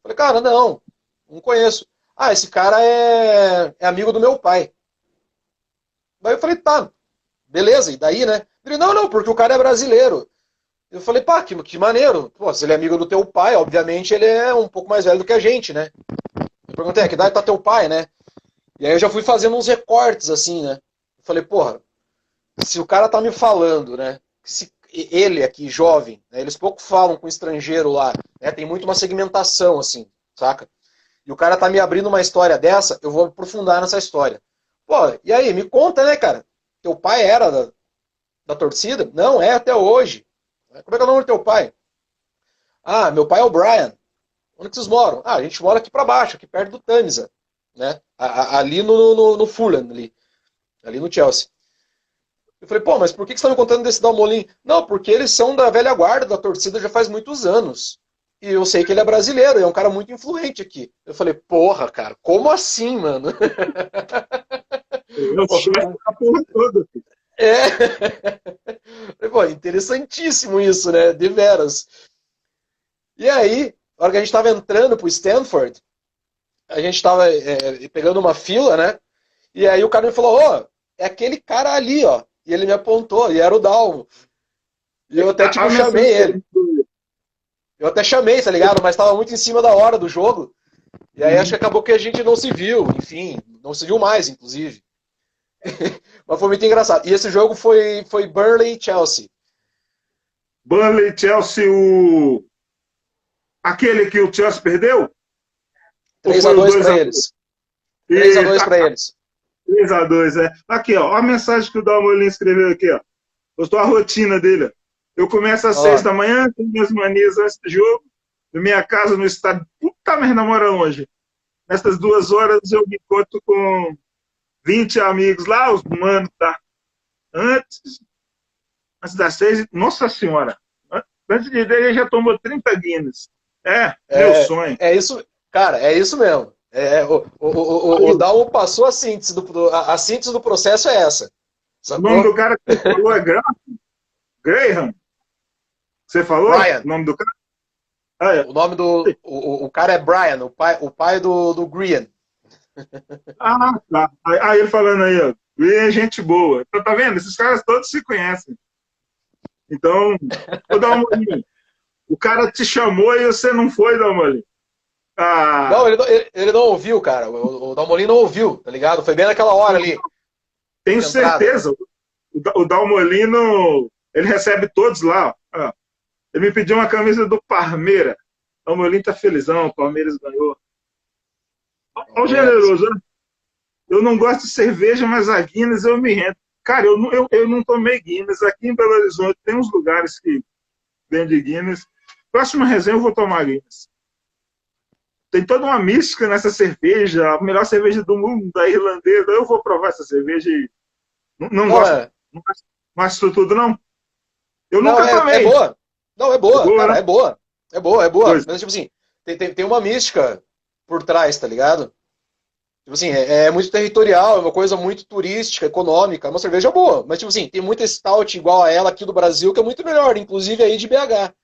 Falei, cara, não conheço. Ah, esse cara é amigo do meu pai. Daí eu falei, tá, beleza, e daí, né? Ele, não, porque o cara é brasileiro. Eu falei, pá, que maneiro. Pô, se ele é amigo do teu pai, obviamente ele é um pouco mais velho do que a gente, né? Eu perguntei, que idade tá teu pai, né? E aí eu já fui fazendo uns recortes, assim, né? Eu falei, porra, se o cara tá me falando, né? Se ele aqui, jovem, né, eles pouco falam com estrangeiro lá, né? Tem muito uma segmentação, assim, saca? E o cara tá me abrindo uma história dessa, eu vou aprofundar nessa história. Pô, e aí, me conta, né, cara? Teu pai era da torcida? Não, é até hoje. Como é que é o nome do teu pai? Ah, meu pai é o Brian. Onde que vocês moram? Ah, a gente mora aqui para baixo, aqui perto do Tamisa, né? Ali no Fulham, ali. ali no Chelsea. Eu falei, pô, mas por que você está me contando desse Dalmolin? Não, porque eles são da velha guarda da torcida já faz muitos anos. E eu sei que ele é brasileiro, é um cara muito influente aqui. Eu falei, porra, cara, como assim, mano? Eu chefe da porra toda. É. Pô, interessantíssimo isso, né? De veras. E aí, na hora que a gente estava entrando pro Stanford, a gente estava pegando uma fila, né? E aí o cara me falou, ô, é aquele cara ali, ó. E ele me apontou, e era o Dalmo. E eu até, tipo, chamei ele. Eu até chamei, tá ligado? Mas tava muito em cima da hora do jogo. E aí acho que acabou que a gente não se viu, enfim, não se viu mais, inclusive. Mas foi muito engraçado. E esse jogo foi Burnley e Chelsea. Burnley, Chelsea, aquele que o Chelsea perdeu? 3-2 para eles. 3-2 para eles. 3-2, é. Aqui, ó, a mensagem que o Dalmolin escreveu aqui, ó. Gostou a rotina dele, ó. Eu começo às 6 da manhã, tenho minhas manias antes do jogo, na minha casa, no estado, puta merda, mora longe. Nessas 2 horas eu me encontro com 20 amigos lá, os manos tá antes das 6, nossa senhora, antes de 10 ele já tomou 30 Guinness. Meu sonho. É isso, cara, é isso mesmo. O Dalmo passou a síntese do processo é essa. Sacou? O nome do cara que você falou é Graham? Você falou? Brian. O nome do cara? O nome do o cara é Brian, o pai do Grian. Ah, tá. Aí ele falando aí, ó, Grian é gente boa. Então, tá vendo? Esses caras todos se conhecem. Então, vou dar uma olhada. O cara te chamou e você não foi, Dalmolin. Não, ele não ouviu, cara. O Dalmolin não ouviu, tá ligado? Foi bem naquela hora ali. Tenho certeza. O Dalmolino, ele recebe todos lá. Ó. Ele me pediu uma camisa do Palmeiras. O Dalmolin tá felizão, o Palmeiras ganhou. Olha o generoso, né? Eu não gosto de cerveja, mas a Guinness eu me rendo. Cara, eu não tomei Guinness. Aqui em Belo Horizonte tem uns lugares que vendem Guinness. Próxima resenha eu vou tomar Guinness. Tem toda uma mística nessa cerveja, a melhor cerveja do mundo, da irlandesa. Eu vou provar essa cerveja e não gosto. Não acho isso tudo, não. Eu nunca tomei. É boa. Não, é boa, cara, né? É boa. É boa. Pois. Mas, tipo assim, tem uma mística por trás, tá ligado? Tipo assim, é muito territorial, é uma coisa muito turística, econômica, é uma cerveja boa. Mas, tipo assim, tem muita stout igual a ela aqui do Brasil, que é muito melhor, inclusive aí de BH.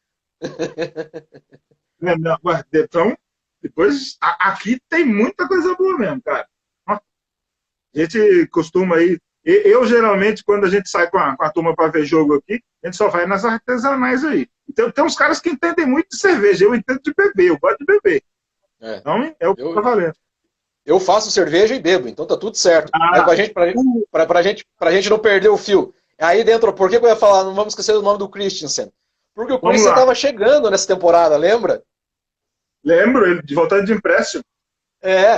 Então, depois, aqui tem muita coisa boa mesmo, cara. A gente costuma ir. Eu, geralmente, quando a gente sai com a turma para ver jogo aqui, a gente só vai nas artesanais aí. Então, tem uns caras que entendem muito de cerveja. Eu entendo de beber, eu gosto de beber. Então, é o que tá valendo. Eu faço cerveja e bebo, então tá tudo certo. Pra gente não perder o fio. Aí dentro, por que eu ia falar? Não vamos esquecer do nome do Christensen. Porque o Christensen tava chegando nessa temporada, lembra? Lembro, ele de voltando de empréstimo.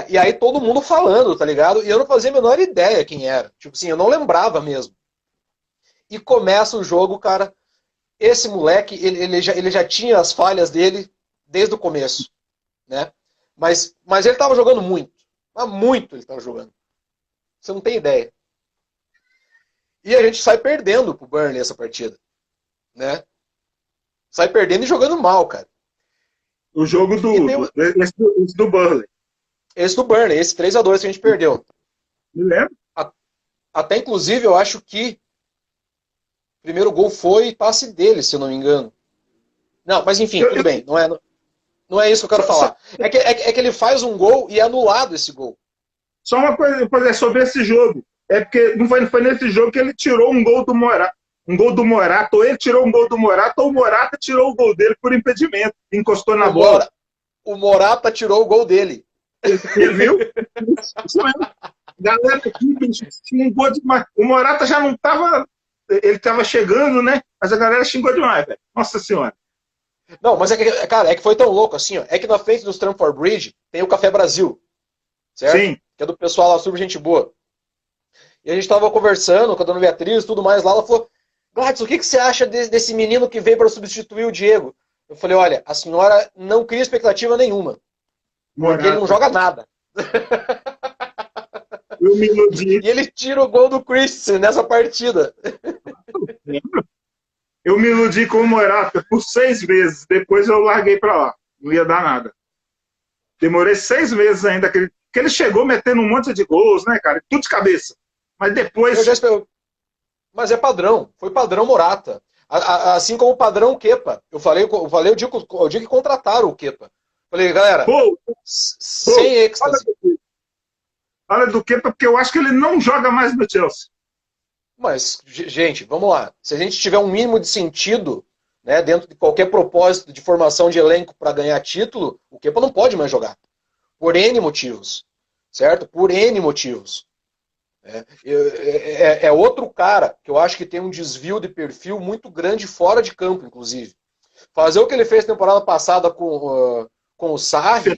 E aí todo mundo falando, tá ligado? E eu não fazia a menor ideia quem era. Tipo assim, eu não lembrava mesmo. E começa o jogo, cara. Esse moleque, ele já tinha as falhas dele desde o começo, né? Mas ele tava jogando muito. Mas muito ele tava jogando. Você não tem ideia. E a gente sai perdendo pro Burnley essa partida, né? Sai perdendo e jogando mal, cara. O jogo esse do Burnley. Esse do Burnley, esse 3-2 que a gente perdeu. Me lembro. Até, inclusive, eu acho que o primeiro gol foi passe dele, se eu não me engano. Não, mas enfim, tudo bem. Não é isso que eu quero falar. É que ele faz um gol e é anulado esse gol. Só uma coisa sobre esse jogo. É porque não foi nesse jogo que ele tirou um gol do Morata. Um gol do Morata, ou ele tirou um gol do Morata, ou o Morata tirou o gol dele por impedimento. Encostou na bola. O Morata tirou o gol dele. Ele viu? Isso mesmo. Galera aqui xingou demais. O Morata já não estava. Ele estava chegando, né? Mas a galera xingou demais, velho. Nossa Senhora. Não, mas cara, é que foi tão louco assim, ó. É que na frente do Stamford Bridge tem o Café Brasil. Certo? Sim. Que é do pessoal lá, super gente boa. E a gente tava conversando com a dona Beatriz e tudo mais lá. Ela falou: Gladys, o que você acha desse menino que veio para substituir o Diego? Eu falei: olha, a senhora não cria expectativa nenhuma. Porque ele não joga nada. Eu me iludi. E ele tira o gol do Christensen nessa partida. Eu me iludi com o Morata por 6 meses. Depois eu larguei pra lá. Não ia dar nada. Demorei 6 meses ainda. Que ele chegou metendo um monte de gols, né, cara? Tudo de cabeça. Mas depois. Eu já espero. Mas é padrão. Foi padrão Morata. Assim como o padrão Kepa. Eu falei o dia que contrataram o Kepa. Falei, galera, Pô, sem êxtase. Fala do Kepa, porque eu acho que ele não joga mais no Chelsea. Mas, gente, vamos lá. Se a gente tiver um mínimo de sentido, né, dentro de qualquer propósito de formação de elenco para ganhar título, o Kepa não pode mais jogar. Por N motivos. Certo? Por N motivos. É outro cara que eu acho que tem um desvio de perfil muito grande fora de campo, inclusive. Fazer o que ele fez na temporada passada com o Sarri.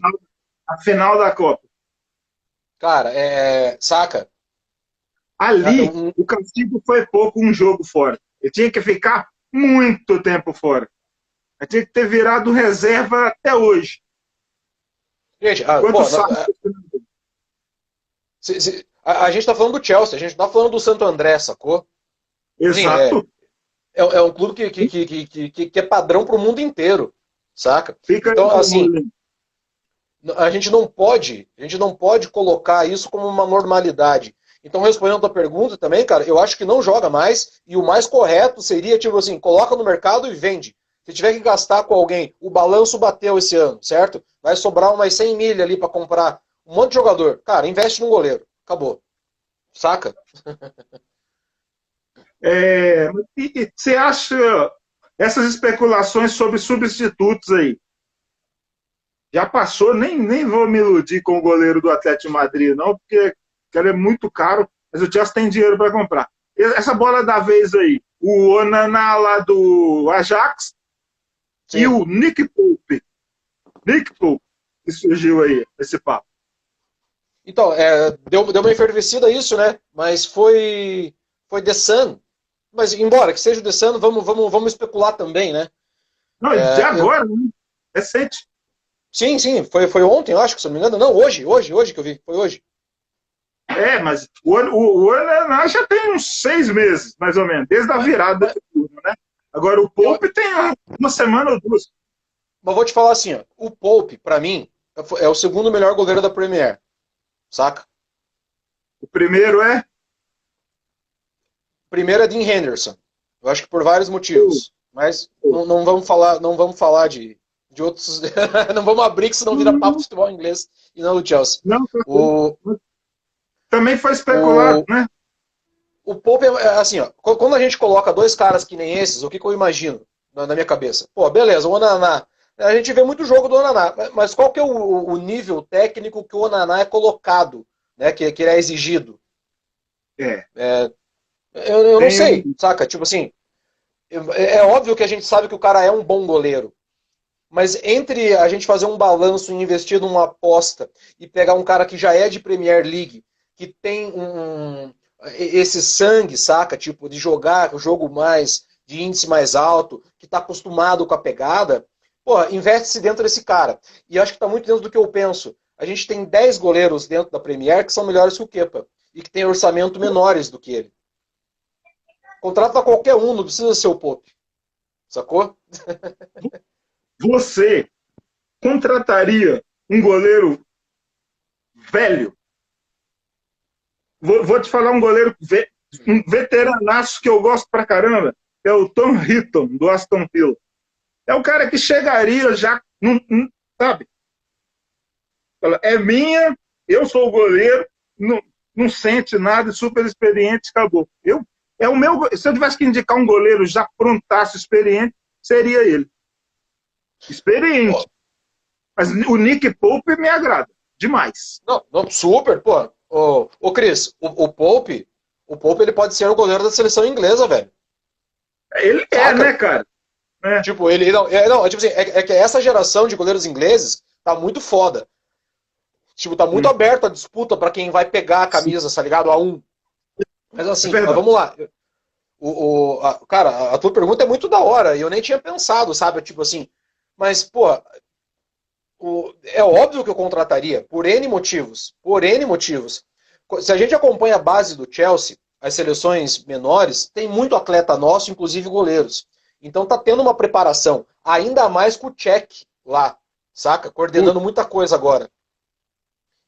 A final da Copa. Cara, saca? Ali, o castigo foi pouco, um jogo fora. Ele tinha que ficar muito tempo fora. Ele tinha que ter virado reserva até hoje. Gente, a gente tá falando do Chelsea, a gente não tá falando do Santo André, sacou? Exato. Assim, é um clube que é padrão pro mundo inteiro, saca? Então, assim, a gente não pode colocar isso como uma normalidade. Então, respondendo a tua pergunta também, cara, eu acho que não joga mais, e o mais correto seria, tipo assim, coloca no mercado e vende. Se tiver que gastar com alguém, o balanço bateu esse ano, certo? Vai sobrar umas 100 milha ali para comprar um monte de jogador. Cara, investe num goleiro. Acabou. Saca? E você acha essas especulações sobre substitutos aí? Já passou, nem vou me iludir com o goleiro do Atlético de Madrid, não, porque ele é muito caro, mas o Chelsea tem dinheiro para comprar. Essa bola da vez aí, o Onaná lá do Ajax. Sim. E o Nick Pope, que surgiu aí, esse papo. Então, deu uma efervescida isso, né? Mas foi The Sun. Mas, embora que seja o The Sun, vamos especular também, né? Não, de agora, né? Recente. Sim, foi ontem, eu acho, que se não me engano. Não, hoje que eu vi, foi hoje. Mas o Onaná já tem uns 6 meses, mais ou menos, desde a virada do turno, né? Agora o Pope tem uma semana ou 2. Mas vou te falar assim, ó, o Pope, pra mim, é o segundo melhor goleiro da Premier. Saca? O primeiro é? O primeiro é Dean Henderson. Eu acho que por vários motivos. Mas não vamos falar de outros. Não vamos abrir, que senão vira papo de futebol inglês e não do Chelsea. Não, também foi especulado, né? O Pope é assim, ó. Quando a gente coloca dois caras que nem esses, o que eu imagino na minha cabeça? Pô, beleza, o Onaná. A gente vê muito jogo do Onaná, mas qual que é o nível técnico que o Onaná é colocado, né? Que ele é exigido? Eu não sei, saca? Tipo assim, é óbvio que a gente sabe que o cara é um bom goleiro. Mas entre a gente fazer um balanço e investir numa aposta e pegar um cara que já é de Premier League, que tem esse sangue, saca? Tipo, de jogar o jogo de índice mais alto, que tá acostumado com a pegada, pô, investe-se dentro desse cara. E acho que tá muito dentro do que eu penso. A gente tem 10 goleiros dentro da Premier que são melhores que o Kepa e que tem orçamento menores do que ele. Contrata qualquer um, não precisa ser o Pope. Sacou? Você contrataria um goleiro velho? Vou te falar um goleiro, um veteranaço que eu gosto pra caramba, é o Tom Hinton, do Aston Villa. É um cara que chegaria já, sabe? Fala, é minha, eu sou o goleiro, não sente nada, super experiente, acabou. Se eu tivesse que indicar um goleiro já prontaço, experiente, seria ele. Experiente. Mas o Nick Pope me agrada demais. Não, super, pô. Ô Cris, o Pope ele pode ser o goleiro da seleção inglesa, velho. Ele Saca? né, cara? Tipo, ele não, tipo assim, é que essa geração de goleiros ingleses tá muito foda. Tipo, tá muito aberto a disputa pra quem vai pegar a camisa, tá ligado? A um. Mas assim, vamos lá. Cara, a tua pergunta é muito da hora e eu nem tinha pensado, sabe? Tipo assim, mas, pô, é óbvio que eu contrataria, por N motivos. Por N motivos. Se a gente acompanha a base do Chelsea, as seleções menores, tem muito atleta nosso, inclusive goleiros. Então tá tendo uma preparação, ainda mais com o Cech lá, saca? Coordenando muita coisa agora.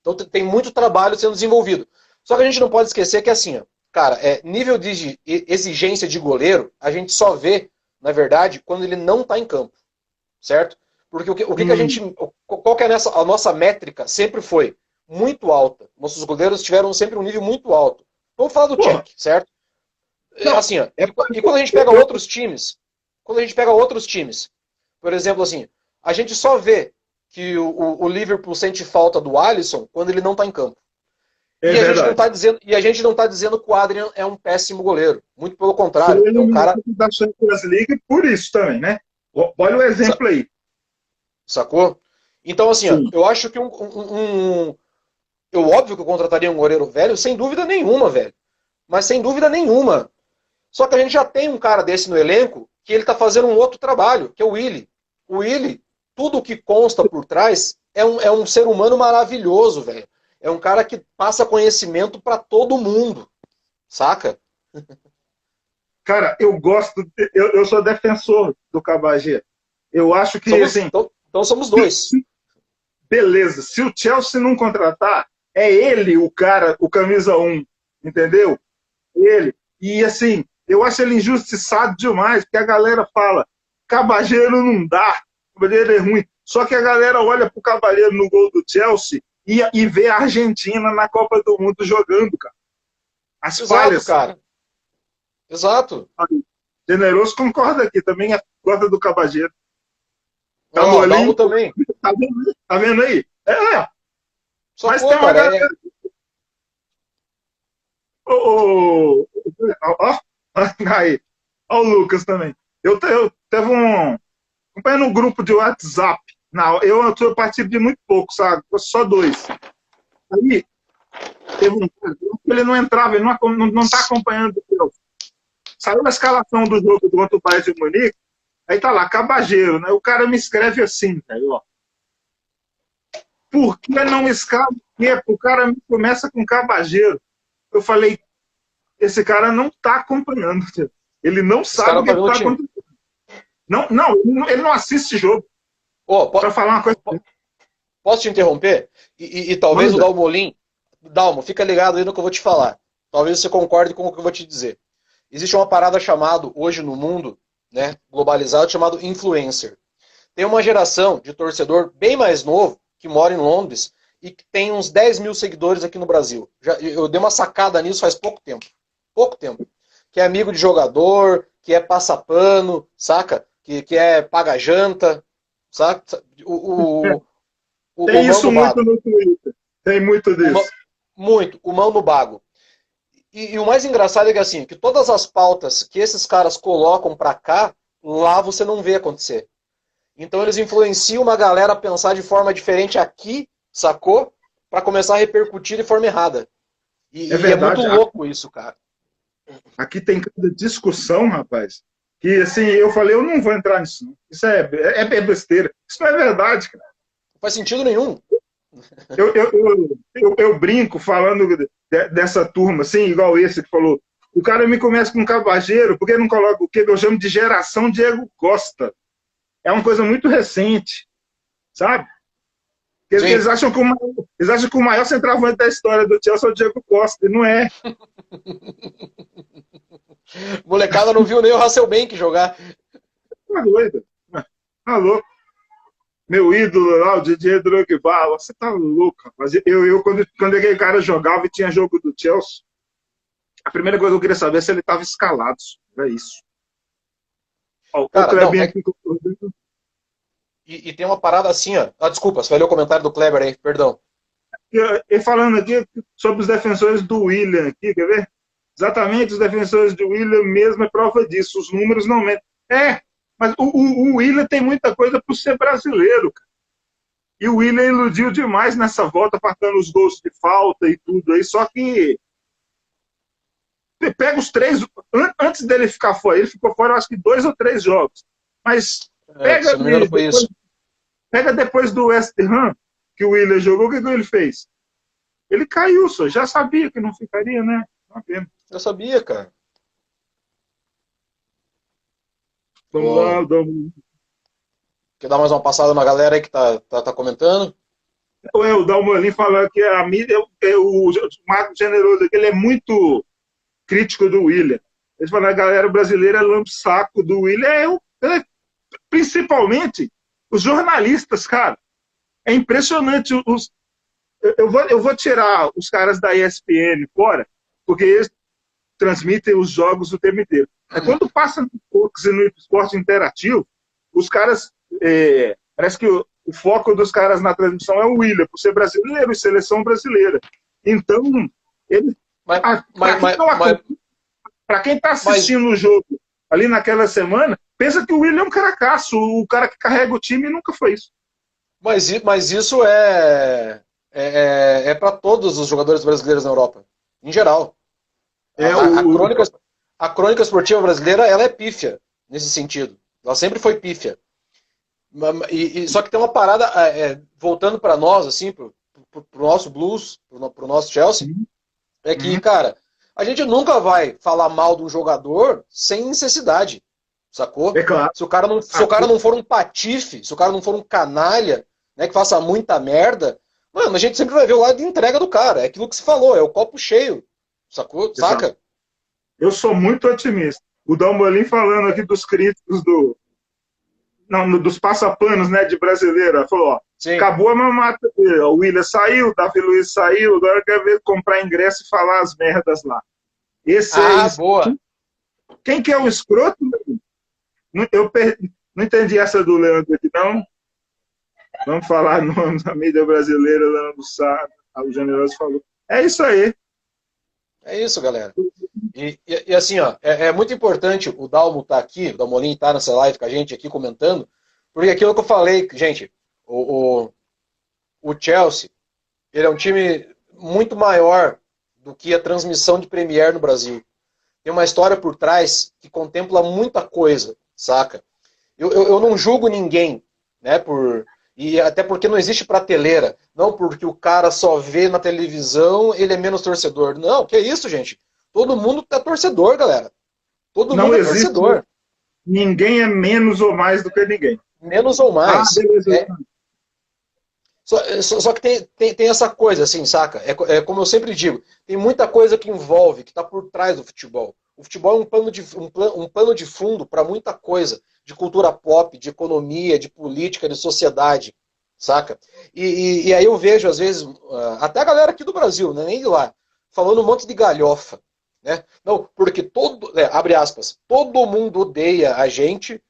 Então tem muito trabalho sendo desenvolvido. Só que a gente não pode esquecer que assim, ó, cara, nível de exigência de goleiro, a gente só vê, na verdade, quando ele não tá em campo, certo? Porque o que a gente... Qual que é a nossa métrica? Sempre foi muito alta. Nossos goleiros tiveram sempre um nível muito alto. Vamos falar do Cech, certo? Não, assim, ó, e quando a gente pega outros times, por exemplo, assim, a gente só vê que o Liverpool sente falta do Alisson quando ele não está em campo. É E a gente verdade. não tá dizendo, e a gente não está dizendo que o Adrian é um péssimo goleiro. Muito pelo contrário. Foi É um cara. da Champions League por isso também, né? Olha o exemplo aí. Sacou? Então, assim, ó, Sim. eu acho que eu, óbvio que eu contrataria um goleiro velho, sem dúvida nenhuma, velho. Mas sem dúvida nenhuma. Só que a gente já tem um cara desse no elenco que ele está fazendo um outro trabalho, que é o Willy. O Willy, tudo o que consta por trás, é um ser humano maravilhoso, velho. É um cara que passa conhecimento para todo mundo, saca? Cara, eu gosto, eu sou defensor do Cabagé. Eu acho que, assim, então somos dois. beleza, se o Chelsea não contratar, é ele o cara, o camisa 1, entendeu? Ele. E, assim, eu acho ele injustiçado demais, porque a galera fala, Cabageiro não dá, Cabageiro é ruim. Só que a galera olha pro Cabageiro no gol do Chelsea e vê a Argentina na Copa do Mundo jogando, cara. As Exato, falhas. cara. Exato. Generoso concorda aqui, também gosta do Cabageiro. Tá Ó, Dalmo também. Tá vendo aí? Só Mas pô, tem uma cara, galera. Ó, aí. Ó o Lucas também. Eu teve acompanhando um grupo de WhatsApp. Não, eu participo de muito pouco, sabe? Só 2. Aí teve um que ele não entrava, ele não tá acompanhando. Saiu a escalação do jogo contra o Bayern de Munique, aí tá lá, Cabageiro, né? O cara me escreve assim, velho, ó. Por que não escala o quê? O cara começa com Cabageiro. Eu falei, esse cara não tá acompanhando. Ele não sabe o que tá acontecendo. Não, ele não assiste jogo. Para falar uma coisa. Posso te interromper? E talvez o Dalmo, fica ligado aí no que eu vou te falar. Talvez você concorde com o que eu vou te dizer. Existe uma parada chamada, hoje no mundo, né, globalizado, chamado influencer. Tem uma geração de torcedor bem mais novo, que mora em Londres, e que tem uns 10 mil seguidores aqui no Brasil. Eu dei uma sacada nisso faz pouco tempo. Pouco tempo. Que é amigo de jogador, que é passapano, saca? Que é paga janta, saca? Tem isso muito no Twitter. Tem muito disso. O mão no bago. E o mais engraçado é que assim, que todas as pautas que esses caras colocam pra cá, lá você não vê acontecer. Então eles influenciam uma galera a pensar de forma diferente aqui, sacou? Pra começar a repercutir de forma errada. E é muito louco isso, cara. Aqui tem cada discussão, rapaz, que assim, eu falei, eu não vou entrar nisso, não. Isso é besteira. Isso não é verdade, cara. Não faz sentido nenhum. Eu brinco falando dessa turma, assim, igual esse que falou. O cara me começa com um Cabageiro, porque não coloca o que eu chamo de geração Diego Costa. É uma coisa muito recente, sabe? Eles acham que o maior centroavante da história do Chelsea é o Diego Costa, e não é. Molecada não viu nem o Hasselbank jogar. Tá doido. Tá louco. Meu ídolo lá, o Didier Drogba, você tá louco, rapaz. Quando aquele cara jogava e tinha jogo do Chelsea, a primeira coisa que eu queria saber é se ele tava escalado. É isso. Ó, o Clebinho aqui concordando. E tem uma parada assim, ó. Desculpa, você vai ler o comentário do Kleber aí, perdão. E falando aqui sobre os defensores do William aqui, quer ver? Exatamente, os defensores do William mesmo é prova disso. Os números não mentem. Mas o William tem muita coisa por ser brasileiro, cara. E o William iludiu demais nessa volta, marcando os gols de falta e tudo aí. Só que pega os 3, antes dele ficar fora, ele ficou fora, eu acho que 2 ou 3 jogos. Mas pega depois do West Ham, que o William jogou, o que ele fez? Ele caiu, só já sabia que não ficaria, né? Uma pena. Eu sabia, cara. Vamos lá, vamos. Quer dar mais uma passada na galera aí que tá comentando? O Dalmolin falou que a mídia, o Marcos Generoso aqui, ele é muito crítico do William. Ele falou que a galera brasileira lambe saco do William, principalmente os jornalistas, cara. É impressionante. Eu vou tirar os caras da ESPN fora, porque eles transmitem os jogos o tempo inteiro. Mas quando passa no Fox e no esporte interativo, os caras. Parece que o foco dos caras na transmissão é o William, por ser brasileiro e seleção brasileira. Então, ele. Para quem está assistindo o jogo ali naquela semana, pensa que o William é um caracaço, o cara que carrega o time nunca foi isso. Mas isso para todos os jogadores brasileiros na Europa, em geral. A crônica esportiva brasileira, ela é pífia, nesse sentido. Ela sempre foi pífia. Só que tem uma parada, voltando para nós, assim, pro nosso Blues, pro nosso Chelsea, é que, cara, a gente nunca vai falar mal de um jogador sem necessidade, sacou? É claro. Se o cara não for um patife, se o cara não for um canalha, né, que faça muita merda, mano, a gente sempre vai ver o lado de entrega do cara. É aquilo que se falou, é o copo cheio, sacou? Saca? Eu sou muito otimista. O Dalmolin falando aqui dos críticos dos passapanos, né, de brasileiro. Ela falou, ó, acabou a mamata dele. O William saiu, o Davi Luiz saiu, agora quer ver comprar ingresso e falar as merdas lá. Boa. Quem que é o escroto? Eu não entendi essa do Leandro aqui, não. Vamos falar nome da mídia brasileira, Leandro Sá, o Generoso falou. É isso aí. É isso, galera. E assim, ó, é muito importante o Dalmo estar aqui, o Dalmolin estar nessa live com a gente aqui comentando, porque aquilo que eu falei, gente, o Chelsea, ele é um time muito maior do que a transmissão de Premier no Brasil. Tem uma história por trás que contempla muita coisa, saca? Eu não julgo ninguém, né, e até porque não existe prateleira. Não porque o cara só vê na televisão, ele é menos torcedor. Não, que isso, gente. Todo mundo é torcedor, galera. Todo mundo é torcedor. Ninguém é menos ou mais do que ninguém. Menos ou mais. Beleza. Só que tem essa coisa, assim, saca? É como eu sempre digo, tem muita coisa que envolve, que está por trás do futebol. O futebol é um pano de fundo para muita coisa, de cultura pop, de economia, de política, de sociedade, saca? E aí eu vejo, às vezes, até a galera aqui do Brasil, né, nem de lá, falando um monte de galhofa, né? Não, porque abre aspas, todo mundo odeia a gente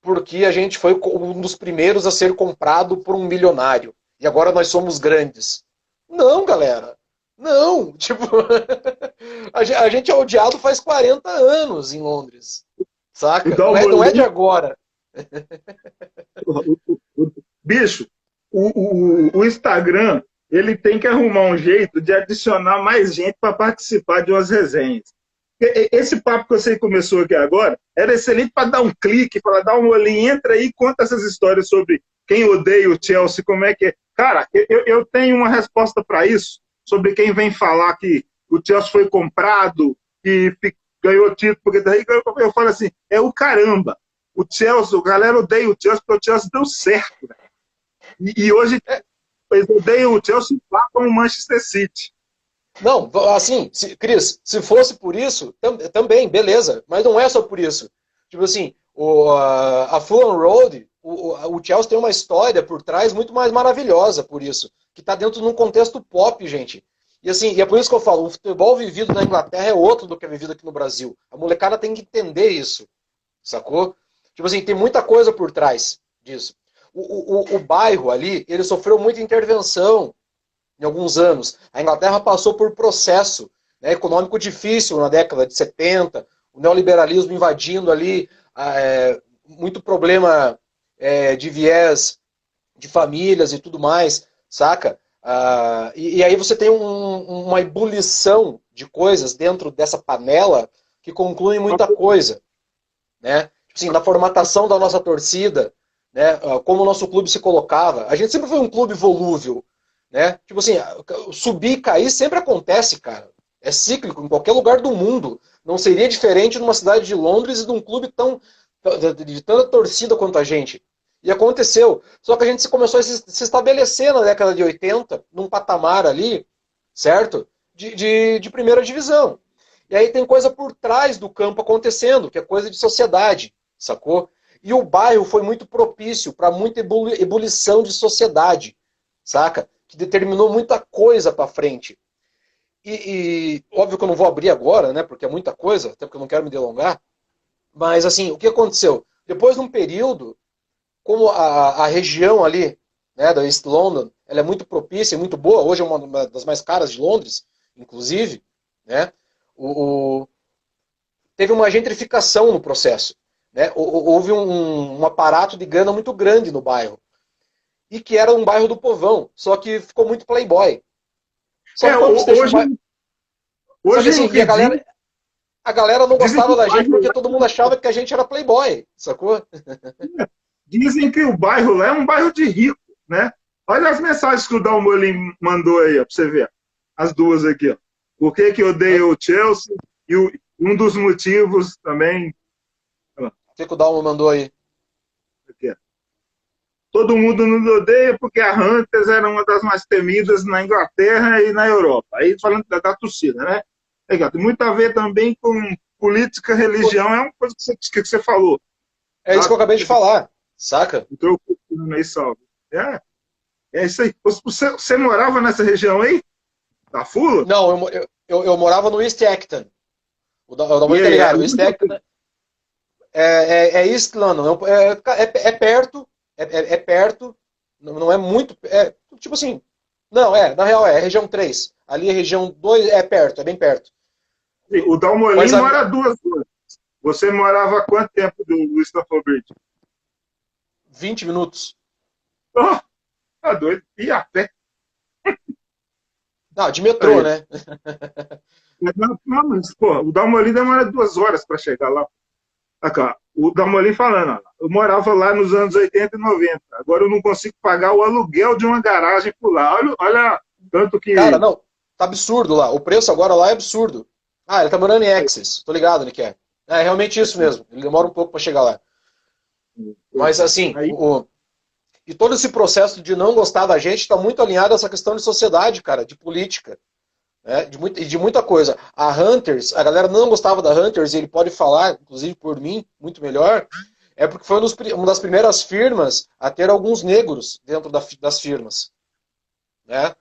porque a gente foi um dos primeiros a ser comprado por um milionário. E agora nós somos grandes. Não, galera. Não. Tipo, a gente é odiado faz 40 anos em Londres. Saca? Não é de agora. Bicho, o Instagram, ele tem que arrumar um jeito de adicionar mais gente para participar de umas resenhas. Esse papo que você começou aqui agora era excelente para dar um clique, para dar uma olhinha, entra aí e conta essas histórias sobre quem odeia o Chelsea, como é que é. Cara, eu tenho uma resposta para isso, sobre quem vem falar que o Chelsea foi comprado, que ganhou título, porque daí eu falo assim, é o caramba. O Chelsea, a galera odeia o Chelsea porque o Chelsea deu certo. Né? E hoje eles odeiam o Chelsea lá com o Manchester City. Não, assim, Cris, se fosse por isso, também, beleza, mas não é só por isso. Tipo assim, a Fulham Road, o Chelsea tem uma história por trás muito mais maravilhosa por isso, que está dentro de um contexto pop, gente. E assim, e é por isso que eu falo, o futebol vivido na Inglaterra é outro do que é vivido aqui no Brasil. A molecada tem que entender isso, sacou? Tipo assim, tem muita coisa por trás disso. O bairro ali, ele sofreu muita intervenção em alguns anos. A Inglaterra passou por processo, né, econômico difícil na década de 70, o neoliberalismo invadindo ali, muito problema de viés de famílias e tudo mais, saca? E aí você tem uma ebulição de coisas dentro dessa panela que conclui muita coisa, né? Assim, na formatação da nossa torcida, né, como o nosso clube se colocava. A gente sempre foi um clube volúvel, né? Tipo assim, subir e cair sempre acontece, cara. É cíclico em qualquer lugar do mundo. Não seria diferente numa cidade de Londres e de um clube de tanta torcida quanto a gente. E aconteceu. Só que a gente começou a se estabelecer na década de 80, num patamar ali, certo? De primeira divisão. E aí tem coisa por trás do campo acontecendo, que é coisa de sociedade, sacou? E o bairro foi muito propício para muita ebulição de sociedade, saca? Que determinou muita coisa para frente. Óbvio que eu não vou abrir agora, né? Porque é muita coisa, até porque eu não quero me delongar. Mas assim, o que aconteceu? Depois de um período, como a região ali, né, da East London, ela é muito propícia e muito boa, hoje é uma das mais caras de Londres, inclusive, né? O, teve uma gentrificação no processo, né? Houve um aparato de grana muito grande no bairro. E que era um bairro do povão, só que ficou muito playboy. Só que quando você deixa Só que assim, e a galera não gostava da gente porque todo mundo achava que a gente era playboy, sacou? Dizem que o bairro lá é um bairro de rico, né? Olha as mensagens que o Dalmolin mandou aí, ó, pra você ver. As duas aqui, ó. Por que que odeia o Chelsea? E um dos motivos também... O que o Dalmo mandou aí? Aqui, ó. Todo mundo nos odeia porque a Hunters era uma das mais temidas na Inglaterra e na Europa. Aí falando da torcida, né? Aí, ó, tem muito a ver também com política, religião, é uma coisa que você falou. É isso que eu acabei de falar, saca? Entrou aí, salve. É isso aí. Você morava nessa região aí? Da Fula? Não, eu morava no East Acton. O Dalmo tá ligado? O East Acton é East London. É perto, é perto, não é muito. Tipo assim. Não, na real é região 3. Ali é região 2, é perto, é bem perto. O Dalmolin mora 2 horas. Você morava há quanto tempo do Stamford Bridge? 20 minutos. Oh, tá doido. E a pé? Não, de metrô, né? Não, mas, pô, o Dalmolin demora 2 horas para chegar lá. Aqui, o Dalmolin falando, ó, eu morava lá nos anos 80 e 90. Agora eu não consigo pagar o aluguel de uma garagem por lá. Olha tanto que... Cara, não, tá absurdo lá. O preço agora lá é absurdo. Ah, ele tá morando em Access. Tô ligado, ele quer. É realmente isso mesmo. Ele demora um pouco para chegar lá. Mas assim, e todo esse processo de não gostar da gente está muito alinhado a essa questão de sociedade, cara, de política. Né? De muita coisa. A Hunters, a galera não gostava da Hunters, e ele pode falar, inclusive por mim, muito melhor, é porque foi uma das primeiras firmas a ter alguns negros dentro das firmas. Né?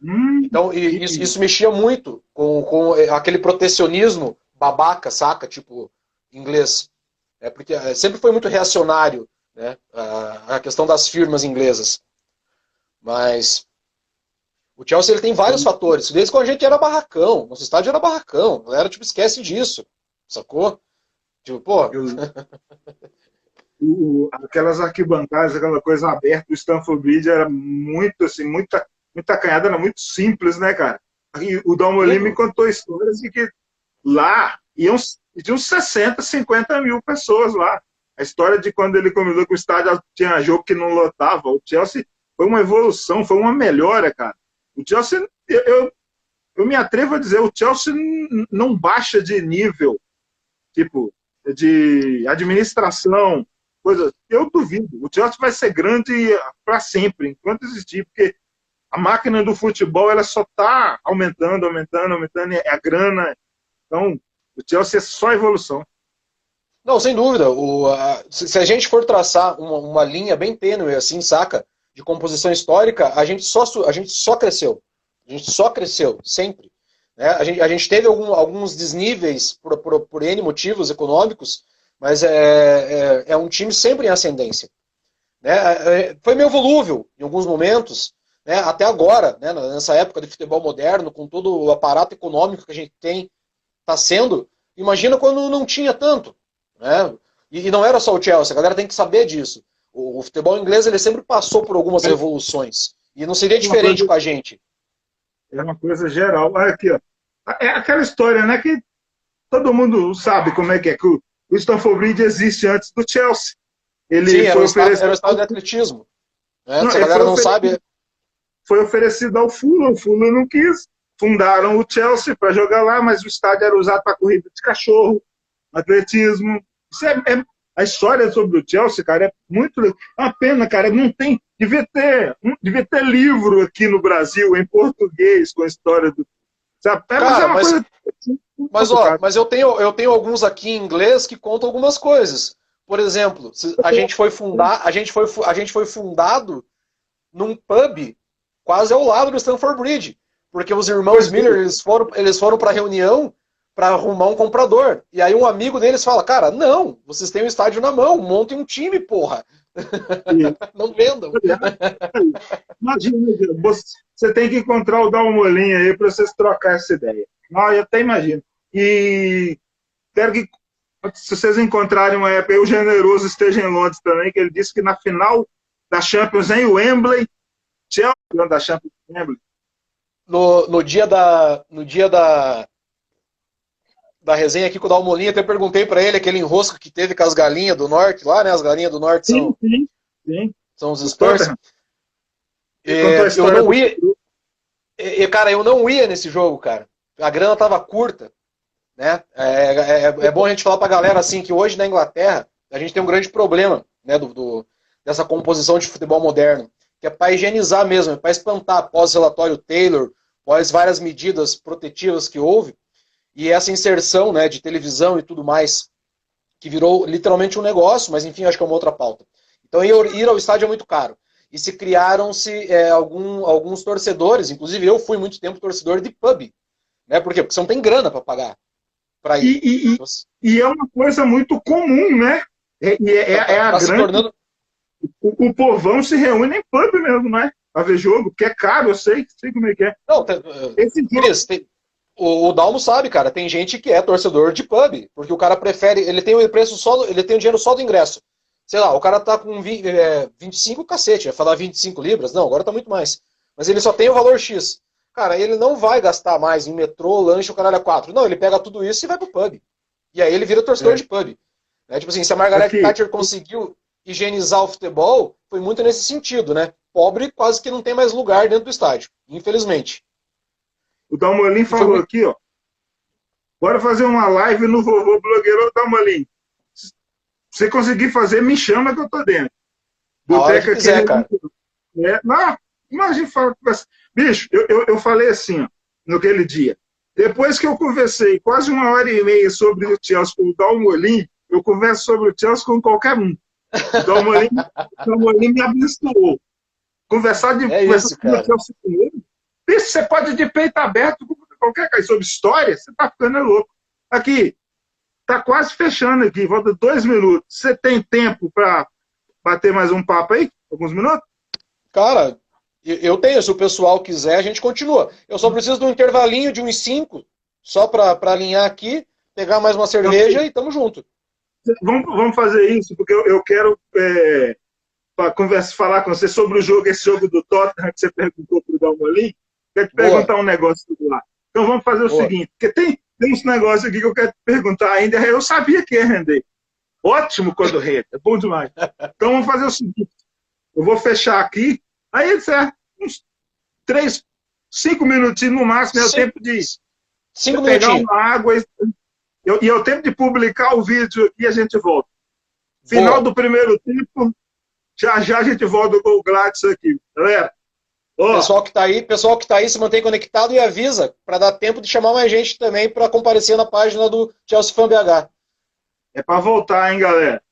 Então, isso mexia muito com aquele protecionismo babaca, saca? Tipo, inglês. Porque sempre foi muito reacionário, né? A questão das firmas inglesas. Mas o Chelsea ele tem vários fatores. Desde quando a gente era barracão. Nosso estádio era barracão. A galera, tipo, esquece disso. Sacou? Tipo, pô... aquelas arquibancadas, aquela coisa aberta, o Stamford Bridge era muito, assim, muita acanhada, era muito simples, né, cara? E o Dalmolin me contou histórias de que lá iam de uns 60, 50 mil pessoas lá. A história de quando ele começou com o estádio, tinha jogo que não lotava. O Chelsea foi uma evolução, foi uma melhora, cara. O Chelsea, eu me atrevo a dizer, o Chelsea não baixa de nível, tipo, de administração, coisa. Eu duvido. O Chelsea vai ser grande para sempre, enquanto existir, porque a máquina do futebol ela só está aumentando, é a grana. Então, o Chelsea é só evolução. Não, sem dúvida. Se a gente for traçar uma linha bem tênue, assim, saca? De composição histórica, a gente só cresceu. A gente só cresceu, sempre. Né? A gente teve alguns desníveis por N motivos econômicos, mas é um time sempre em ascendência. Né? Foi meio volúvel em alguns momentos, né? Até agora, né? Nessa época de futebol moderno, com todo o aparato econômico que a gente tem, está sendo. Imagina quando não tinha tanto. Né? E não era só o Chelsea, a galera tem que saber disso. O futebol inglês ele sempre passou por algumas revoluções. E não seria diferente com a gente. É uma coisa geral. Olha aqui, ó. É aquela história, né? Que todo mundo sabe como é que o Stamford Bridge existe antes do Chelsea. Ele Sim, foi era o estado de atletismo. Né? Não, se a galera não sabe. foi oferecido ao Fulham, o Fulham não quis, fundaram o Chelsea para jogar lá, mas o estádio era usado para corrida de cachorro, atletismo. Isso a história sobre o Chelsea, cara, é muito legal. É uma pena, cara, não tem. Devia ter livro aqui no Brasil, em português, com a história do. Sabe? Cara, mas é uma coisa. mas eu tenho alguns aqui em inglês que contam algumas coisas. Por exemplo, a gente foi fundado num pub quase ao lado do Stamford Bridge, porque os irmãos Miller eles foram para reunião para arrumar um comprador. E aí um amigo deles fala, cara, não, vocês têm um estádio na mão, montem um time, porra. Não vendam. Imagina, você tem que encontrar o Dalmolin aí para vocês trocar essa ideia. Não, eu até imagino. E quero que, se vocês encontrarem uma época, o Generoso esteja em Londres também, que ele disse que na final da Champions em Wembley, Chelsea da Champions em Wembley. No dia da resenha aqui com o Dalmolin, até perguntei para ele aquele enrosco que teve com as galinhas do norte lá, né? As galinhas do norte são os Spurs. Eu não ia. Cara, eu não ia nesse jogo, cara. A grana tava curta, né? É bom a gente falar pra galera assim que hoje na Inglaterra a gente tem um grande problema, né? Dessa composição de futebol moderno, que é para higienizar mesmo, é para espantar pós-relatório Taylor, pós várias medidas protetivas que houve. E essa inserção, né, de televisão e tudo mais, que virou literalmente um negócio, mas enfim, acho que é uma outra pauta. Então ir ao estádio é muito caro. E se criaram-se alguns torcedores, inclusive eu fui muito tempo torcedor de pub. Né? Por quê? Porque você não tem grana para pagar para ir. E é uma coisa muito comum, né? A grande... tornando... o povão se reúne em pub mesmo, né? Para ver jogo, porque é caro, eu sei como é que é. Não, o Dalmo sabe, cara, tem gente que é torcedor de pub, porque o cara prefere, ele tem o preço só, ele tem o dinheiro só do ingresso. Sei lá, o cara tá com 25 cacete, ia falar 25 libras, não, agora tá muito mais. Mas ele só tem o valor X. Cara, ele não vai gastar mais em metrô, lanche, o caralho a 4. Não, ele pega tudo isso e vai pro pub. E aí ele vira torcedor de pub. Né? Tipo assim, se a Margaret Thatcher conseguiu higienizar o futebol, foi muito nesse sentido, né? Pobre quase que não tem mais lugar dentro do estádio, infelizmente. O Dalmolin falou aqui, ó. Bora fazer uma live no Vovô Blogueiro. Dalmolin. Se você conseguir fazer, me chama que eu tô dentro. Boteca aqui. Quiser, cara. Não, imagina falar. Bicho, eu falei assim, ó, naquele dia. Depois que eu conversei quase 1h30 sobre o Chelsea com o Dalmolin, eu converso sobre o Chelsea com qualquer um. O Dalmolin me abençoou. Conversar com o Chelsea com ele. Bicho, você pode ir de peito aberto com qualquer coisa. Sobre história, você tá ficando louco. Aqui, tá quase fechando aqui. Falta 2 minutos. Você tem tempo para bater mais um papo aí? Alguns minutos? Cara, eu tenho. Se o pessoal quiser, a gente continua. Eu só preciso de um intervalinho de uns 5, só para alinhar aqui, pegar mais uma cerveja e tamo junto. Vamos fazer isso, porque eu quero falar com você sobre esse jogo do Tottenham que você perguntou pro Dalmolin. Quero te perguntar um negócio lá. Então vamos fazer o seguinte, porque tem uns negócios aqui que eu quero te perguntar ainda. Eu sabia que ia render. Ótimo quando rende, é bom demais. Então vamos fazer o seguinte, eu vou fechar aqui, aí certo, uns 5 minutinhos no máximo, é o tempo de pegar uma água e é o tempo de publicar o vídeo e a gente volta. Final do primeiro tempo, já a gente volta com o Gladson aqui, galera. Pessoal que tá aí, se mantém conectado e avisa para dar tempo de chamar mais gente também para comparecer na página do Chelsea Fan BH. É para voltar, hein, galera?